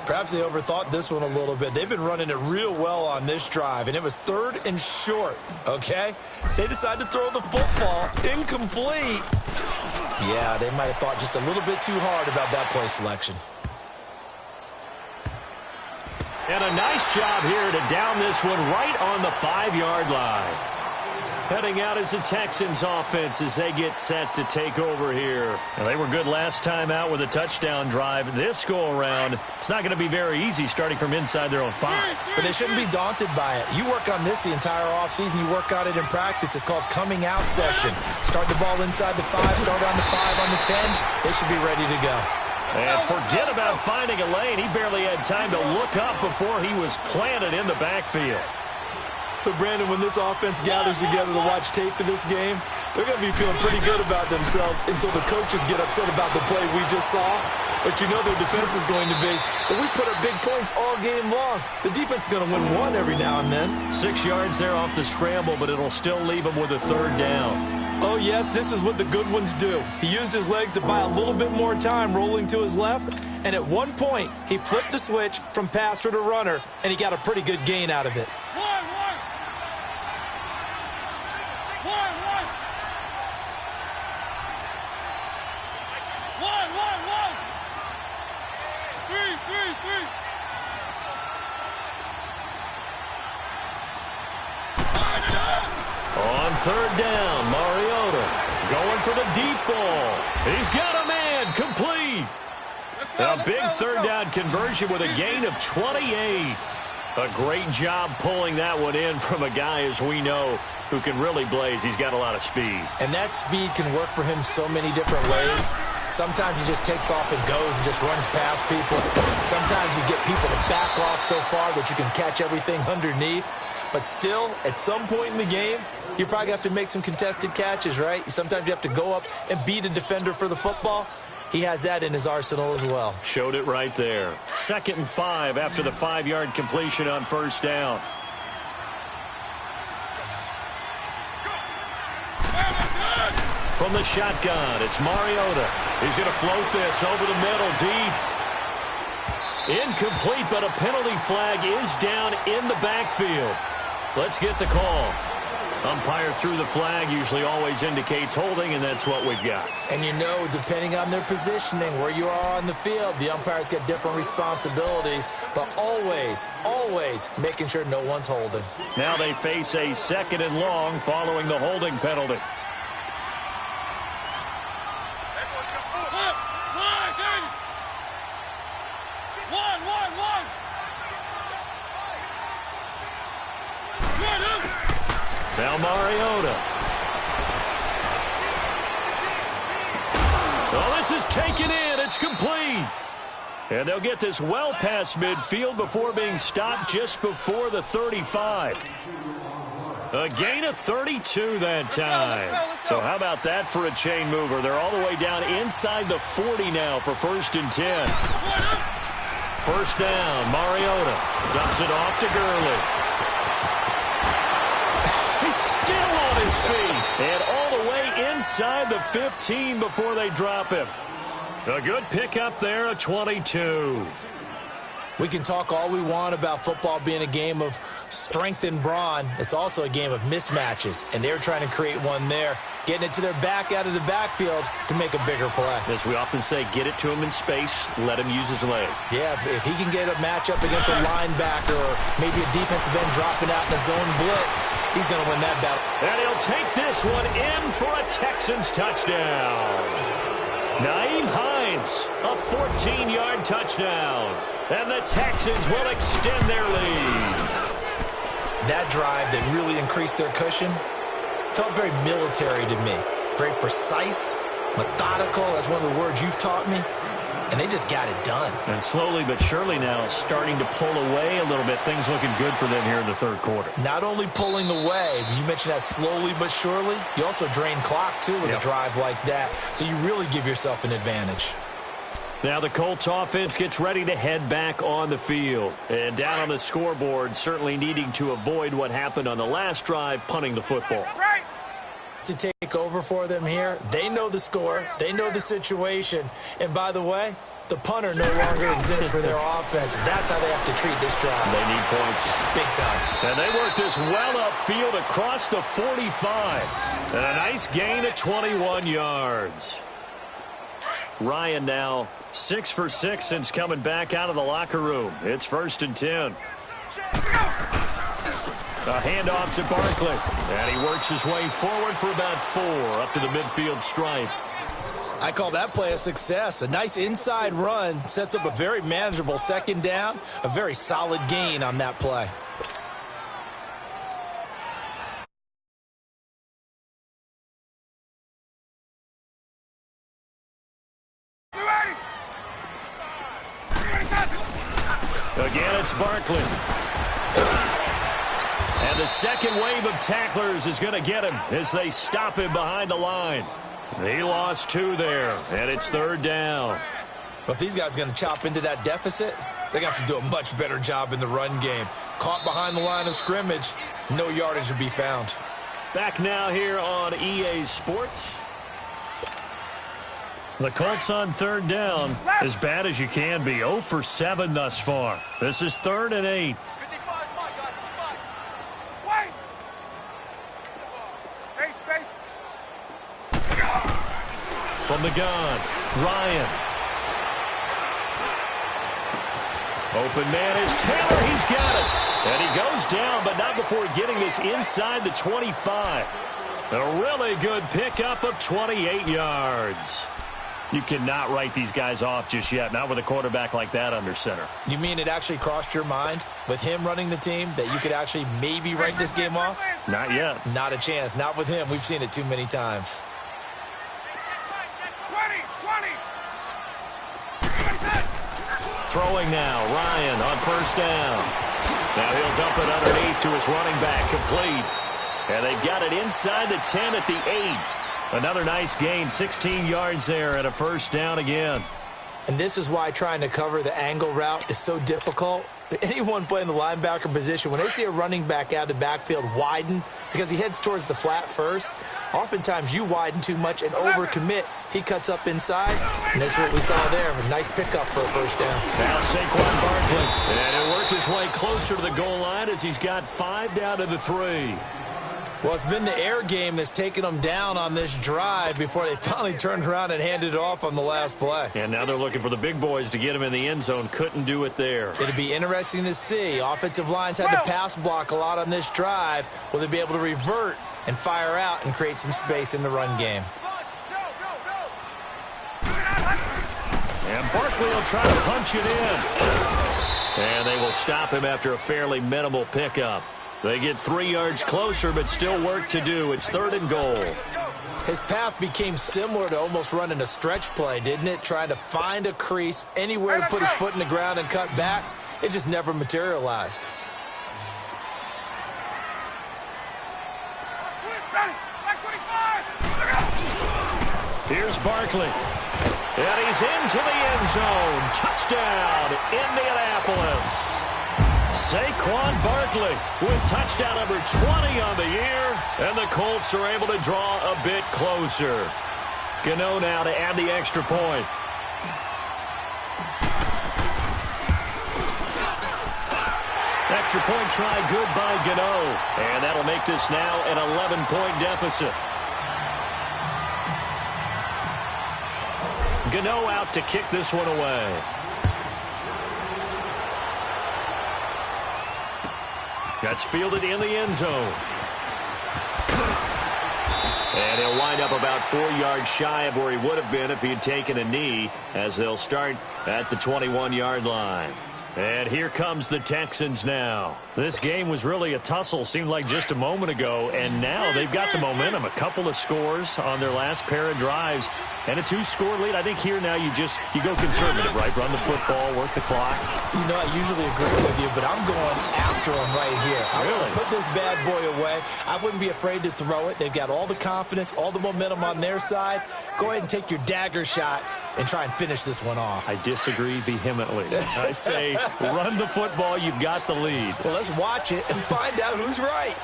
Perhaps they overthought this one a little bit. They've been running it real well on this drive, and it was 3rd and short, okay? They decided to throw the football incomplete. Yeah, they might have thought just a little bit too hard about that play selection. And a nice job here to down this one right on the 5-yard line. Heading out is the Texans offense as they get set to take over here. They were good last time out with a touchdown drive. This go-around, it's not going to be very easy starting from inside their own 5. But they shouldn't be daunted by it. You work on this the entire offseason. You work on it in practice. It's called coming out session. Start the ball inside the 5, start on the 5, on the 10. They should be ready to go. And forget about finding a lane. He barely had time to look up before he was planted in the backfield. So, Brandon, when this offense gathers together to watch tape for this game, they're going to be feeling pretty good about themselves until the coaches get upset about the play we just saw. But you know their defense is going to be, but we put up big points all game long. The defense is going to win one every now and then. 6 yards there off the scramble, but it'll still leave him with a 3rd down. Oh, yes, this is what the good ones do. He used his legs to buy a little bit more time rolling to his left, and at one point, he flipped the switch from passer to runner, and he got a pretty good gain out of it. On 3rd down, Mariota going for the deep ball. He's got a man, complete. A big 3rd down conversion with a gain of 28. A great job pulling that one in from a guy, as we know, who can really blaze. He's got a lot of speed. And that speed can work for him so many different ways. Sometimes he just takes off and goes and just runs past people. Sometimes you get people to back off so far that you can catch everything underneath. But still, at some point in the game, you probably have to make some contested catches, right? Sometimes you have to go up and beat a defender for the football. He has that in his arsenal as well. Showed it right there. 2nd and 5 after the 5-yard completion on 1st down. From the shotgun, it's Mariota. He's going to float this over the middle, deep. Incomplete, but a penalty flag is down in the backfield. Let's get the call. Umpire threw the flag, usually always indicates holding, and that's what we've got. And you know, depending on their positioning, where you are on the field, the umpires get different responsibilities, but always, always making sure no one's holding. Now they face a 2nd and long following the holding penalty. Now Mariota. Oh, this is taken in. It's complete. And they'll get this well past midfield before being stopped just before the 35. A gain of 32 that time. So how about that for a chain mover? They're all the way down inside the 40 now for 1st and 10. 1st down, Mariota dumps it off to Gurley. He's still on his feet. And all the way inside the 15 before they drop him. A good pickup there, a 22. We can talk all we want about football being a game of strength and brawn. It's also a game of mismatches, and they're trying to create one there, getting it to their back out of the backfield to make a bigger play. As we often say, get it to him in space, let him use his leg. Yeah, if he can get a matchup against a linebacker or maybe a defensive end dropping out in a zone blitz, he's going to win that battle. And he'll take this one in for a Texans touchdown. Nyheim Hines, a 14-yard touchdown. And the Texans will extend their lead. That drive that really increased their cushion felt very military to me. Very precise, methodical. That's one of the words you've taught me. and they just got it done. And slowly but surely now starting to pull away a little bit. Things looking good for them here in the third quarter. Not only pulling away, you mentioned that slowly but surely, you also drain clock, too, with a drive like that. So you really give yourself an advantage. Now the Colts offense gets ready to head back on the field. And down on the scoreboard, certainly needing to avoid what happened on the last drive, punting the football. To take over for them here, they know the score, they know the situation. And by the way, the punter no longer exists for their offense. That's how they have to treat this drive. They need points. Big time. And they work this well upfield across the 45. And a nice gain of 21 yards. Ryan now 6 for 6 since coming back out of the locker room. It's 1st and 10. A handoff to Barkley. And he works his way forward for about 4 up to the midfield stripe. I call that play a success. A nice inside run sets up a very manageable second down. A very solid gain on that play. Again, it's Barkley. And the second wave of tacklers is going to get him as they stop him behind the line. He lost 2 there, and it's 3rd down. But if these guys are going to chop into that deficit, they got to do a much better job in the run game. Caught behind the line of scrimmage, no yardage to be found. Back now here on EA Sports. The Colts on 3rd down, as bad as you can be. 0 for 7 thus far. This is 3rd and 8. From the gun, Ryan. Open man is Taylor. He's got it. And he goes down, but not before getting this inside the 25. A really good pickup of 28 yards. You cannot write these guys off just yet, not with a quarterback like that under center. You mean it actually crossed your mind with him running the team that you could actually maybe write this game off? Not yet. Not a chance. Not with him. We've seen it too many times. Throwing now, Ryan on 1st down. Now he'll dump it underneath to his running back, complete. And they've got it inside the 10 at the 8. Another nice gain, 16 yards there and a 1st down again. And this is why trying to cover the angle route is so difficult. Anyone playing the linebacker position, when they see a running back out of the backfield widen because he heads towards the flat first, oftentimes you widen too much and overcommit. He cuts up inside, and that's what we saw there. A nice pickup for a 1st down. Now Saquon Barkley. And he'll work his way closer to the goal line as he's got 5 down to the 3. Well, it's been the air game that's taken them down on this drive before they finally turned around and handed it off on the last play. And now they're looking for the big boys to get him in the end zone. Couldn't do it there. It'd be interesting to see. Offensive lines had to pass block a lot on this drive. Will they be able to revert and fire out and create some space in the run game? And Barkley will try to punch it in. And they will stop him after a fairly minimal pickup. They get 3 yards closer, but still work to do. It's 3rd and goal. His path became similar to almost running a stretch play, didn't it? Trying to find a crease, anywhere to put his foot in the ground and cut back. It just never materialized. Here's Barkley. And he's into the end zone. Touchdown, Indianapolis. Saquon Barkley with touchdown number 20 on the year, and the Colts are able to draw a bit closer. Gano now to add the extra point. Extra point try good by Gano, and that'll make this now an 11-point deficit. Gano out to kick this one away. That's fielded in the end zone. And he'll wind up about 4 yards shy of where he would have been if he had taken a knee, as they'll start at the 21-yard line. And here comes the Texans now. This game was really a tussle, seemed like just a moment ago, and now they've got the momentum. A couple of scores on their last pair of drives. And a 2-score lead. I think here now you go conservative, right? Run the football, work the clock. You know, I usually agree with you, but I'm going after him right here. I want to put this bad boy away. I wouldn't be afraid to throw it. They've got all the confidence, all the momentum on their side. Go ahead and take your dagger shots and try and finish this one off. I disagree vehemently. I say run the football. You've got the lead. Well, let's watch it and find out who's right.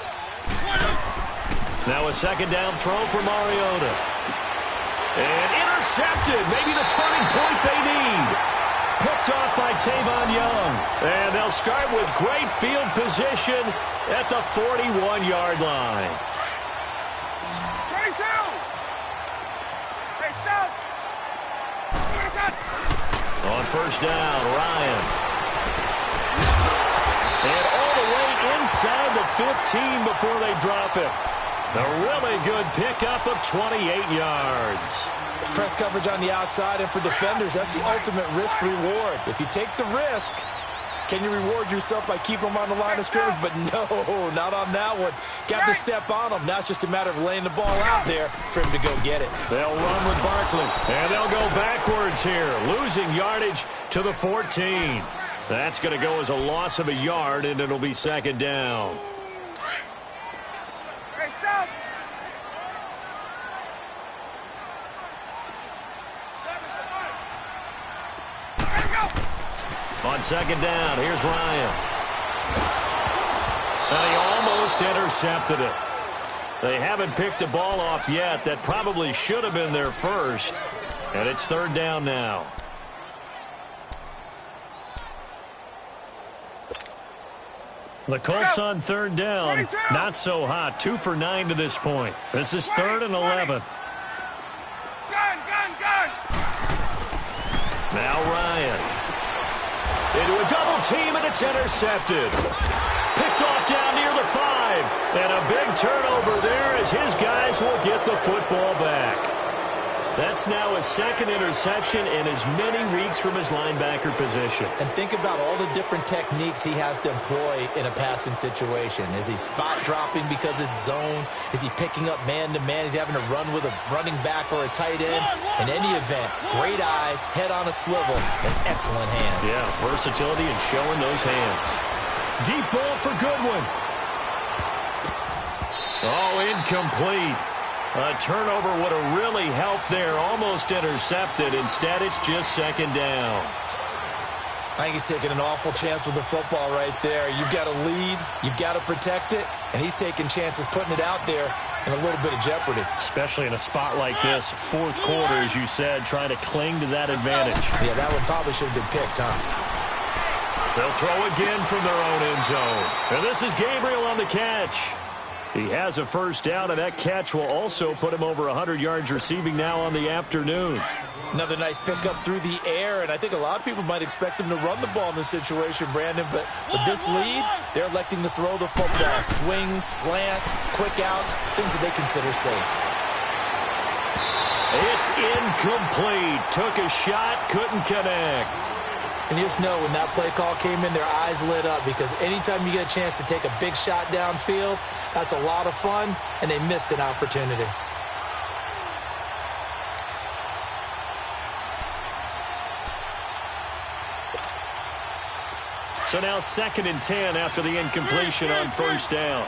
Now a second down throw for Mariota. And intercepted. Maybe the turning point they need. Picked off by Tavon Young. And they'll start with great field position at the 41-yard line. 22. Stay south. On first down, Ryan. And all the way inside the 15 before they drop it. A really good pickup of 28 yards. Press coverage on the outside, and for defenders, that's the ultimate risk-reward. If you take the risk, can you reward yourself by keeping them on the line of scrimmage? But no, not on that one. Got to step on them. Now it's just a matter of laying the ball out there for him to go get it. They'll run with Barkley, and they'll go backwards here, losing yardage to the 14. That's going to go as a loss of a yard, and it'll be second down. On second down, here's Ryan. And he almost intercepted it. They haven't picked a ball off yet. That probably should have been their first. And it's third down now. The Colts on third down. Not so hot. 2 for 9 to this point. This is 3rd and 11. Gun. Now Ryan. Into a double team, and it's intercepted. Picked off down near the 5. And a big turnover there as his guys will get the football back. That's now his second interception in as many weeks from his linebacker position. And think about all the different techniques he has to employ in a passing situation. Is he spot dropping because it's zone? Is he picking up man-to-man? Is he having to run with a running back or a tight end? In any event, great eyes, head on a swivel, and excellent hands. Yeah, versatility and showing those hands. Deep ball for Goodwin. Oh, incomplete. A turnover would have really helped there. Almost intercepted. Instead, it's just second down. I think he's taking an awful chance with the football right there. You've got a lead. You've got to protect it. And he's taking chances putting it out there in a little bit of jeopardy. Especially in a spot like this. 4th quarter, as you said, trying to cling to that advantage. Yeah, that one probably should have been picked, huh? They'll throw again from their own end zone. And this is Gabriel on the catch. He has a first down, and that catch will also put him over 100 yards receiving now on the afternoon. Another nice pickup through the air, and I think a lot of people might expect him to run the ball in this situation, Brandon, but with this lead, they're electing to throw the football. Swings, slants, quick outs, things that they consider safe. It's incomplete. Took a shot, couldn't connect. And you just know when that play call came in, their eyes lit up, because anytime you get a chance to take a big shot downfield, that's a lot of fun, and they missed an opportunity. So now 2nd and 10 after the incompletion on first down.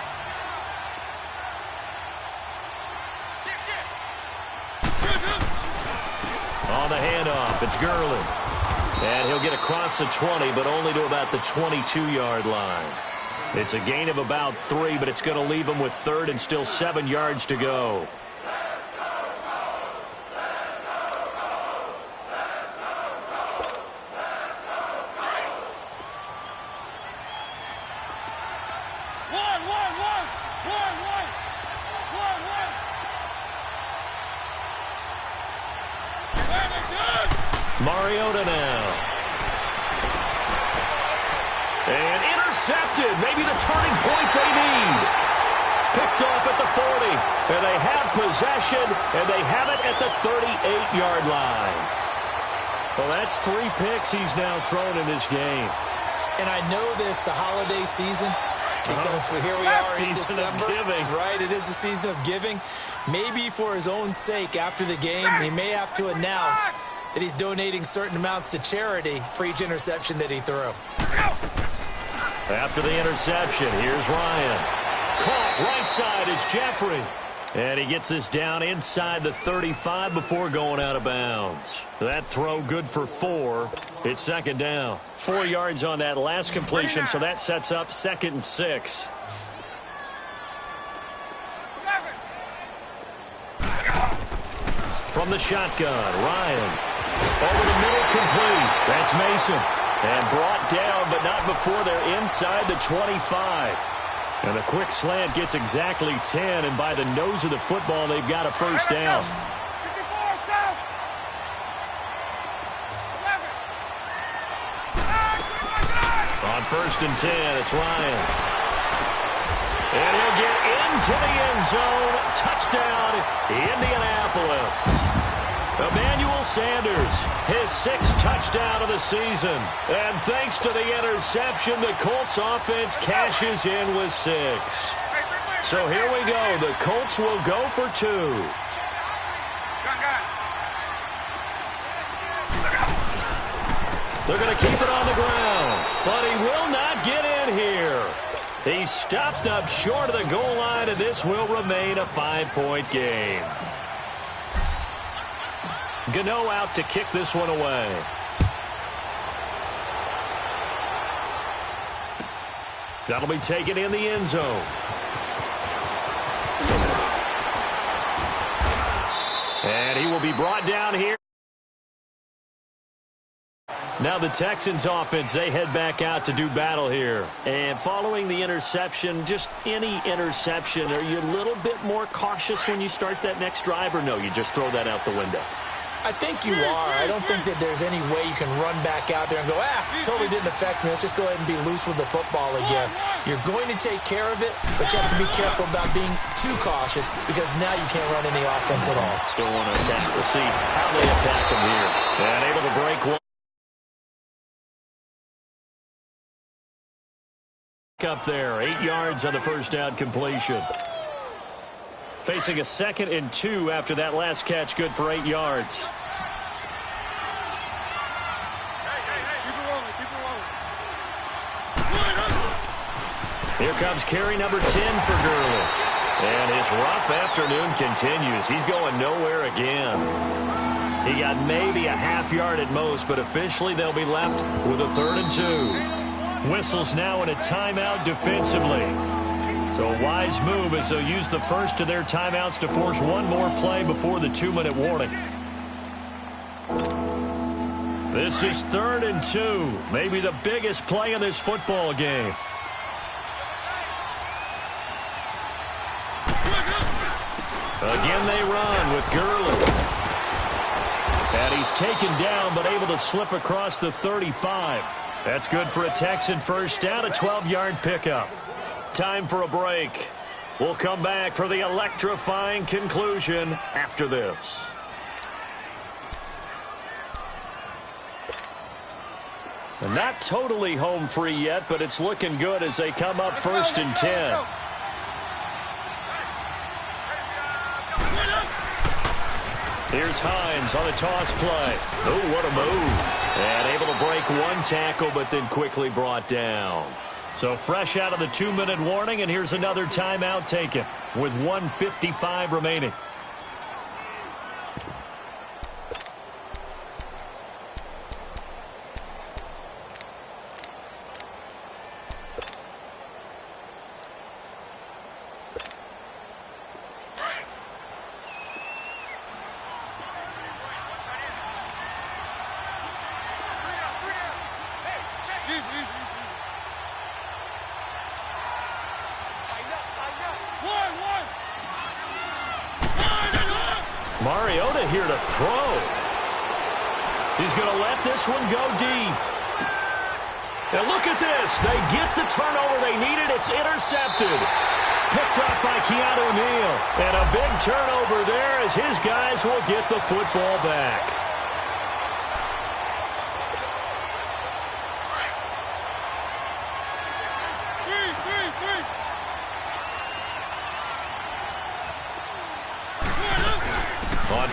On the handoff, it's Gurley. And he'll get across the 20, but only to about the 22-yard line. It's a gain of about 3, but it's going to leave him with 3rd and still 7 yards to go. Mariota now. And intercepted. Maybe the turning point they need. Picked off at the 40. And they have possession, and they have it at the 38-yard line. Well, that's 3 picks he's now thrown in this game. And I know this, the holiday season, Because here we are in Season of December. giving. Right, it is the season of giving. Maybe for his own sake after the game, he may have to announce that he's donating certain amounts to charity for each interception that he threw. After the interception, here's Ryan. Caught right side is Jeffrey. And he gets this down inside the 35 before going out of bounds. That throw good for 4. It's second down. 4 yards on that last completion, so that sets up 2nd and 6. From the shotgun, Ryan. Over the middle, complete. That's Mason. And brought down, but not before they're inside the 25. And a quick slant gets exactly 10, and by the nose of the football, they've got a first down. 54, south. 11. On 1st and 10, it's Ryan. And he'll get into the end zone. Touchdown, Indianapolis. Emmanuel Sanders, his 6th touchdown of the season. And thanks to the interception, the Colts offense cashes in with 6. So here we go. The Colts will go for 2. They're going to keep it on the ground, but he will not get in here. He stopped up short of the goal line, and this will remain a 5-point game. Gano out to kick this one away. That'll be taken in the end zone. And he will be brought down here. Now the Texans offense, they head back out to do battle here. And following the interception, just any interception, are you a little bit more cautious when you start that next drive, or no, you just throw that out the window? I think you are. I don't think that there's any way you can run back out there and go, totally didn't affect me. Let's just go ahead and be loose with the football again. You're going to take care of it, but you have to be careful about being too cautious because now you can't run any offense at all. Still want to attack. We'll see how they attack him here. And able to break one. Up there, 8 yards on the first down completion. Facing a 2nd and 2 after that last catch, good for 8 yards. Here comes carry number 10 for Gurley. And his rough afternoon continues. He's going nowhere again. He got maybe a half yard at most, but officially they'll be left with a 3rd and 2. Whistles now in a timeout defensively. So a wise move as they'll use the first of their timeouts to force one more play before the 2-minute warning. This is 3rd and 2. Maybe the biggest play in this football game. Again they run with Gurley. And he's taken down but able to slip across the 35. That's good for a Texan first down, a 12-yard pickup. Time for a break. We'll come back for the electrifying conclusion after this. And not totally home free yet, but it's looking good as they come up 1st and 10. Here's Hines on a toss play. Oh, what a move. And able to break one tackle, but then quickly brought down. So fresh out of the 2-minute warning, and here's another timeout taken with 1:55 remaining. Mariota here to throw. He's going to let this one go deep. And look at this. They get the turnover they needed. It's intercepted. Picked up by Keanu Neal. And a big turnover there as his guys will get the football back.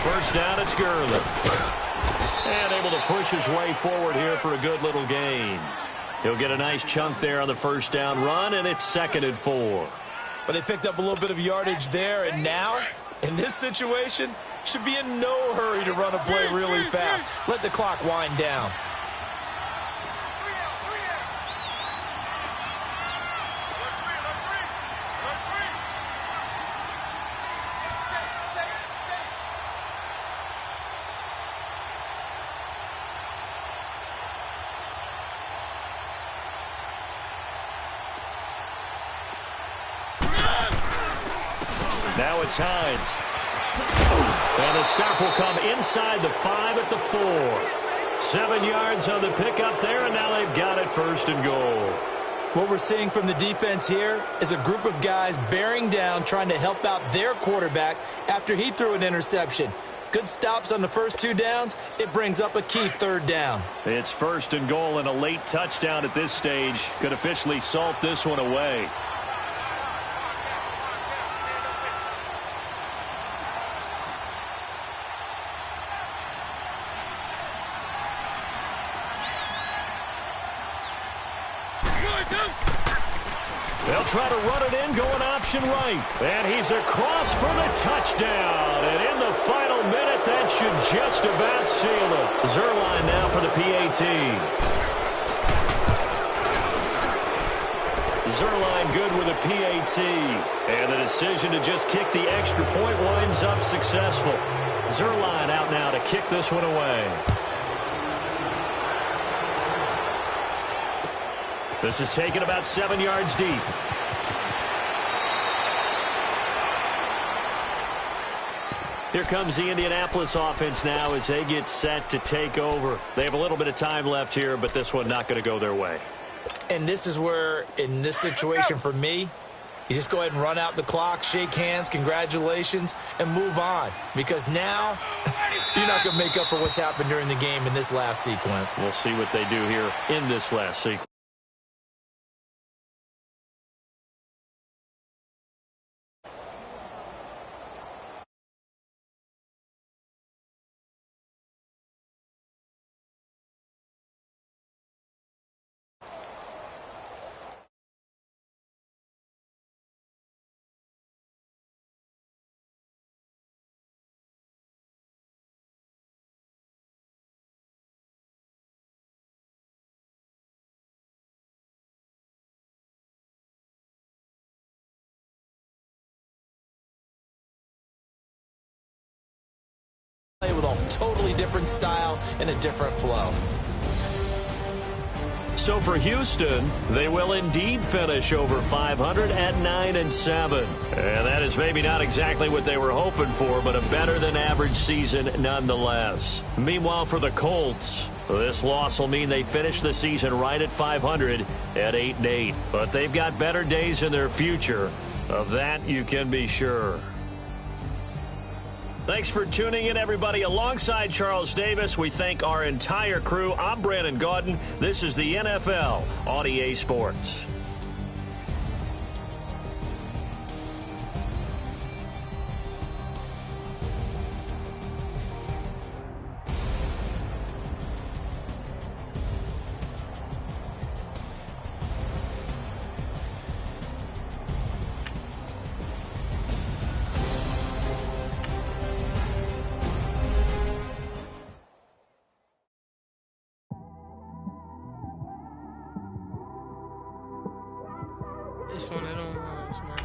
first down, it's Gurley. And able to push his way forward here for a good little gain. He'll get a nice chunk there on the first down run, and it's 2nd and 4. But they picked up a little bit of yardage there, and now, in this situation, should be in no hurry to run a play really fast. Let the clock wind down. Now it's Hines. And the stop will come inside the 5 at the 4. 7 yards on the pickup there, and now they've got it 1st and goal. What we're seeing from the defense here is a group of guys bearing down, trying to help out their quarterback after he threw an interception. Good stops on the first 2 downs. It brings up a key 3rd down. It's 1st and goal, and a late touchdown at this stage could officially salt this one away. They'll try to run it in, going option right. And he's across for the touchdown. And in the final minute, that should just about seal it. Zuerlein now for the PAT. Zuerlein good with a PAT. And the decision to just kick the extra point winds up successful. Zuerlein out now to kick this one away. This is taken about 7 yards deep. Here comes the Indianapolis offense now as they get set to take over. They have a little bit of time left here, but this one not going to go their way. And this is where, in this situation for me, you just go ahead and run out the clock, shake hands, congratulations, and move on. Because now, you're not going to make up for what's happened during the game in this last sequence. We'll see what they do here in this last sequence. With a totally different style and a different flow. So for Houston, they will indeed finish over 500 at 9-7. And that is maybe not exactly what they were hoping for, but a better than average season nonetheless. Meanwhile, for the Colts, this loss will mean they finish the season right at 500 at 8-8. But they've got better days in their future. Of that, you can be sure. Thanks for tuning in, everybody. Alongside Charles Davis, we thank our entire crew. I'm Brandon Gaudin. This is the NFL on EA Sports. It's one of them ones, man.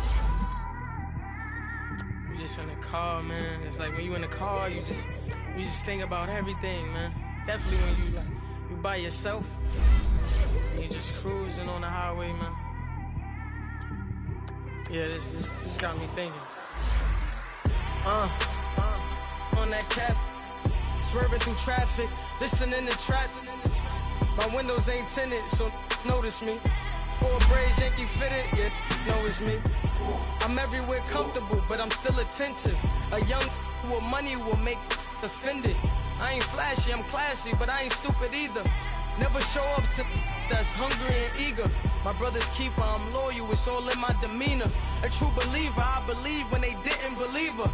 You just in the car, man. It's like when you in the car, you just think about everything, man. Definitely when you by yourself and you just cruising on the highway, man. Yeah, this got me thinking. On that cap, swerving through traffic, listening to trap. My windows ain't tinted, so notice me. 4 braids, Yankee fitted, yeah, know it's me. I'm everywhere comfortable, but I'm still attentive. A young with money will make offended. I ain't flashy, I'm classy, but I ain't stupid either. Never show up to that's hungry and eager. My brother's keeper, I'm loyal, it's all in my demeanor. A true believer, I believe when they didn't believe her.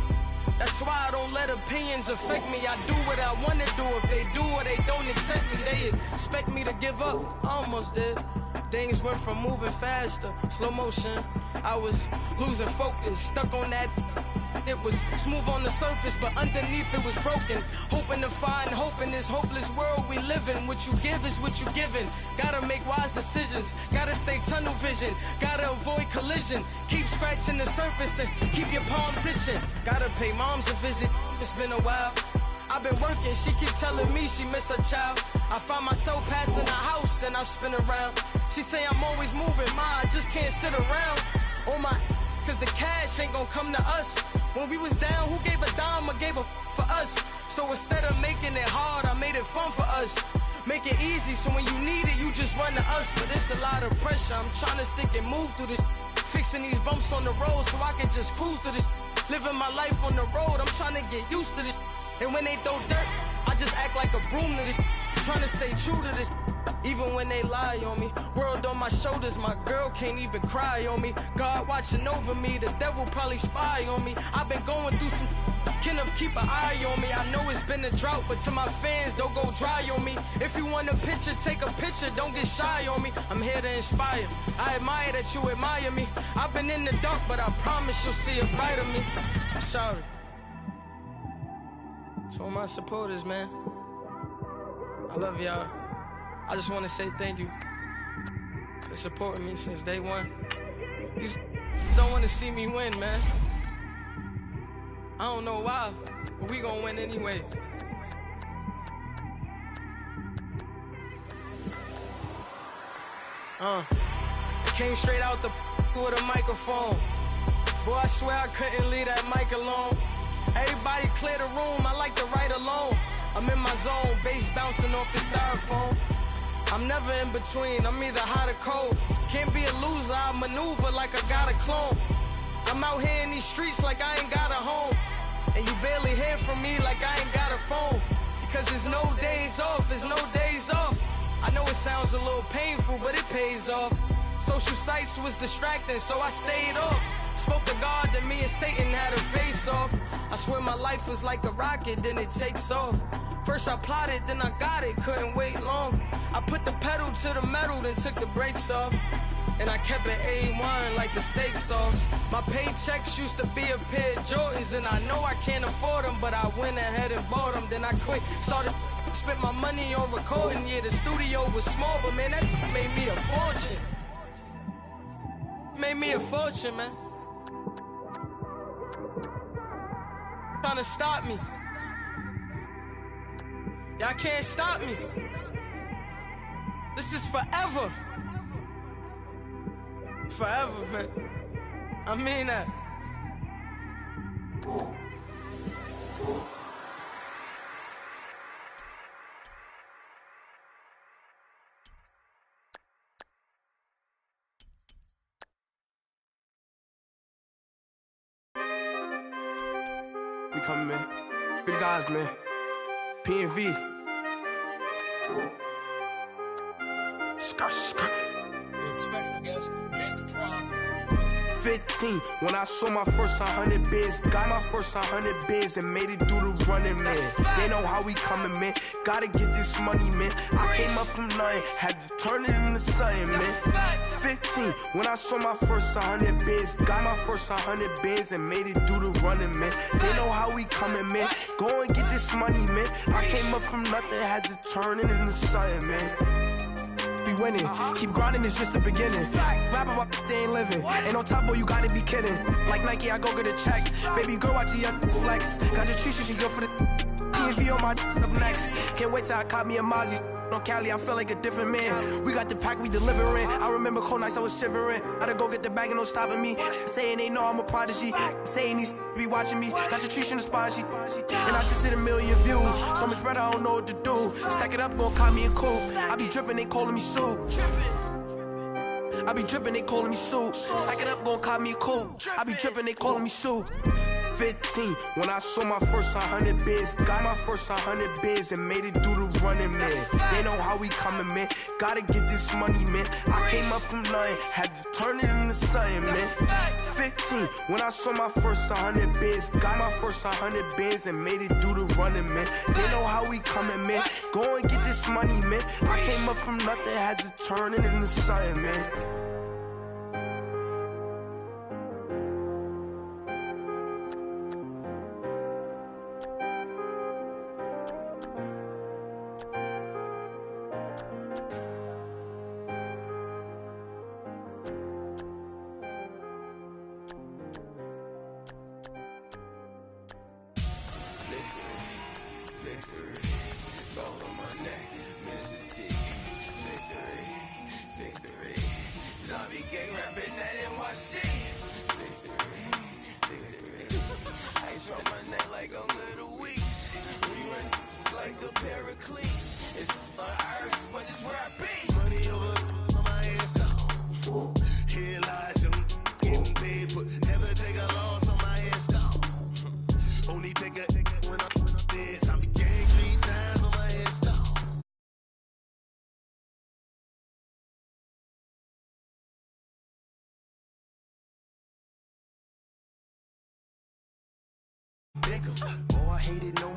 That's why I don't let opinions affect me. I do what I want to do. If they do or they don't accept me, they expect me to give up. I almost did. Things went from moving faster, slow motion. I was losing focus, stuck on that. It was smooth on the surface, but underneath it was broken. Hoping to find hope in this hopeless world we live in. What you give is what you given. Gotta make wise decisions. Gotta stay tunnel vision. Gotta avoid collision. Keep scratching the surface and keep your palms itching. Gotta pay moms a visit. It's been a while. I've been working. She keep telling me she miss her child. I find myself passing the house, then I spin around. She say I'm always moving. Ma, I just can't sit around. Oh my, cause the cash ain't gonna come to us. When we was down, who gave a dime or gave a for us? So instead of making it hard, I made it fun for us. Make it easy, so when you need it, you just run to us. But it's a lot of pressure, I'm trying to stick and move through this. Fixing these bumps on the road so I can just cruise to this. Living my life on the road, I'm trying to get used to this. And when they throw dirt, I just act like a broom to this. Trying to stay true to this. Even when they lie on me, world on my shoulders, my girl can't even cry on me. God watching over me, the devil probably spy on me. I've been going through some, Kenneth keep an eye on me. I know it's been a drought, but to my fans, don't go dry on me. If you want a picture, take a picture, don't get shy on me. I'm here to inspire, I admire that you admire me. I've been in the dark, but I promise you'll see a bright of me. I'm sorry. To all my supporters, man, I love y'all. I just want to say thank you for supporting me since day one. These don't want to see me win, man. I don't know why, but we gonna win anyway. I came straight out the with a microphone. Boy, I swear I couldn't leave that mic alone. Everybody clear the room, I like to write alone. I'm in my zone, bass bouncing off the styrofoam. I'm never in between, I'm either hot or cold. Can't be a loser, I maneuver like I got a clone. I'm out here in these streets like I ain't got a home. And you barely hear from me like I ain't got a phone. Because there's no days off, there's no days off. I know it sounds a little painful, but it pays off. Social sites was distracting, so I stayed off. Spoke to God that me and Satan had a face off. I swear my life was like a rocket, then it takes off. First I plotted, then I got it, couldn't wait long. I put the pedal to the metal, then took the brakes off. And I kept it A1 like the steak sauce. My paychecks used to be a pair of Jordans, and I know I can't afford them, but I went ahead and bought them. Then I quit, started spent my money on recording. Yeah, the studio was small, but man, that made me a fortune. Made me a fortune, man. Trying to stop me. Y'all can't stop me. This is forever. Forever, man. I mean that. We coming, man. Free the guys, man. P&V. Skirt. With special guest, Jake Trough. 15, when I saw my first 100 bids, got my first 100 bids and made it through the running, man. They know how we coming, man. Gotta get this money, man. I came up from nothing, had to turn it into something, man. 15, when I saw my first 100 bids, got my first 100 bids and made it through the running, man. They know how we coming, man. Go and get this money, man. I came up from nothing, had to turn it into something, man. Be winning, keep grinding, it's just the beginning. Rap about they ain't living, ain't no top boy, you gotta be kidding. Like Nike, I go get a check. Baby girl, watch your flex. Got your trees, she go for the P&V on my up next. Can't wait till I caught me a Mozzie. On Cali, I feel like a different man. We got the pack, we delivering. I remember cold nights, I was shivering. Gotta go get the bag and no stopping me. Saying they know I'm a prodigy. Saying these be watching me. Got your trees in the spot, and I just hit 1 million views. So much better, I don't know what to do. Stack it up, gon' call me a cool. I be dripping, they calling me soup. I be dripping, they calling me soup. Stack it up, gon' call me a cool. I be dripping, they calling me soup. 15, when I saw my first 100 bids, got my first 100 bids and made it through the running, man. They know how we coming, man. Gotta get this money, man. I came up from nothing, had to turn it into something, man. 15, when I saw my first 100 bids, got my first 100 bids and made it through the running, man. They know how we coming, man. Go and get this money, man. I came up from nothing, had to turn it into something, man. Oh, I hate it, no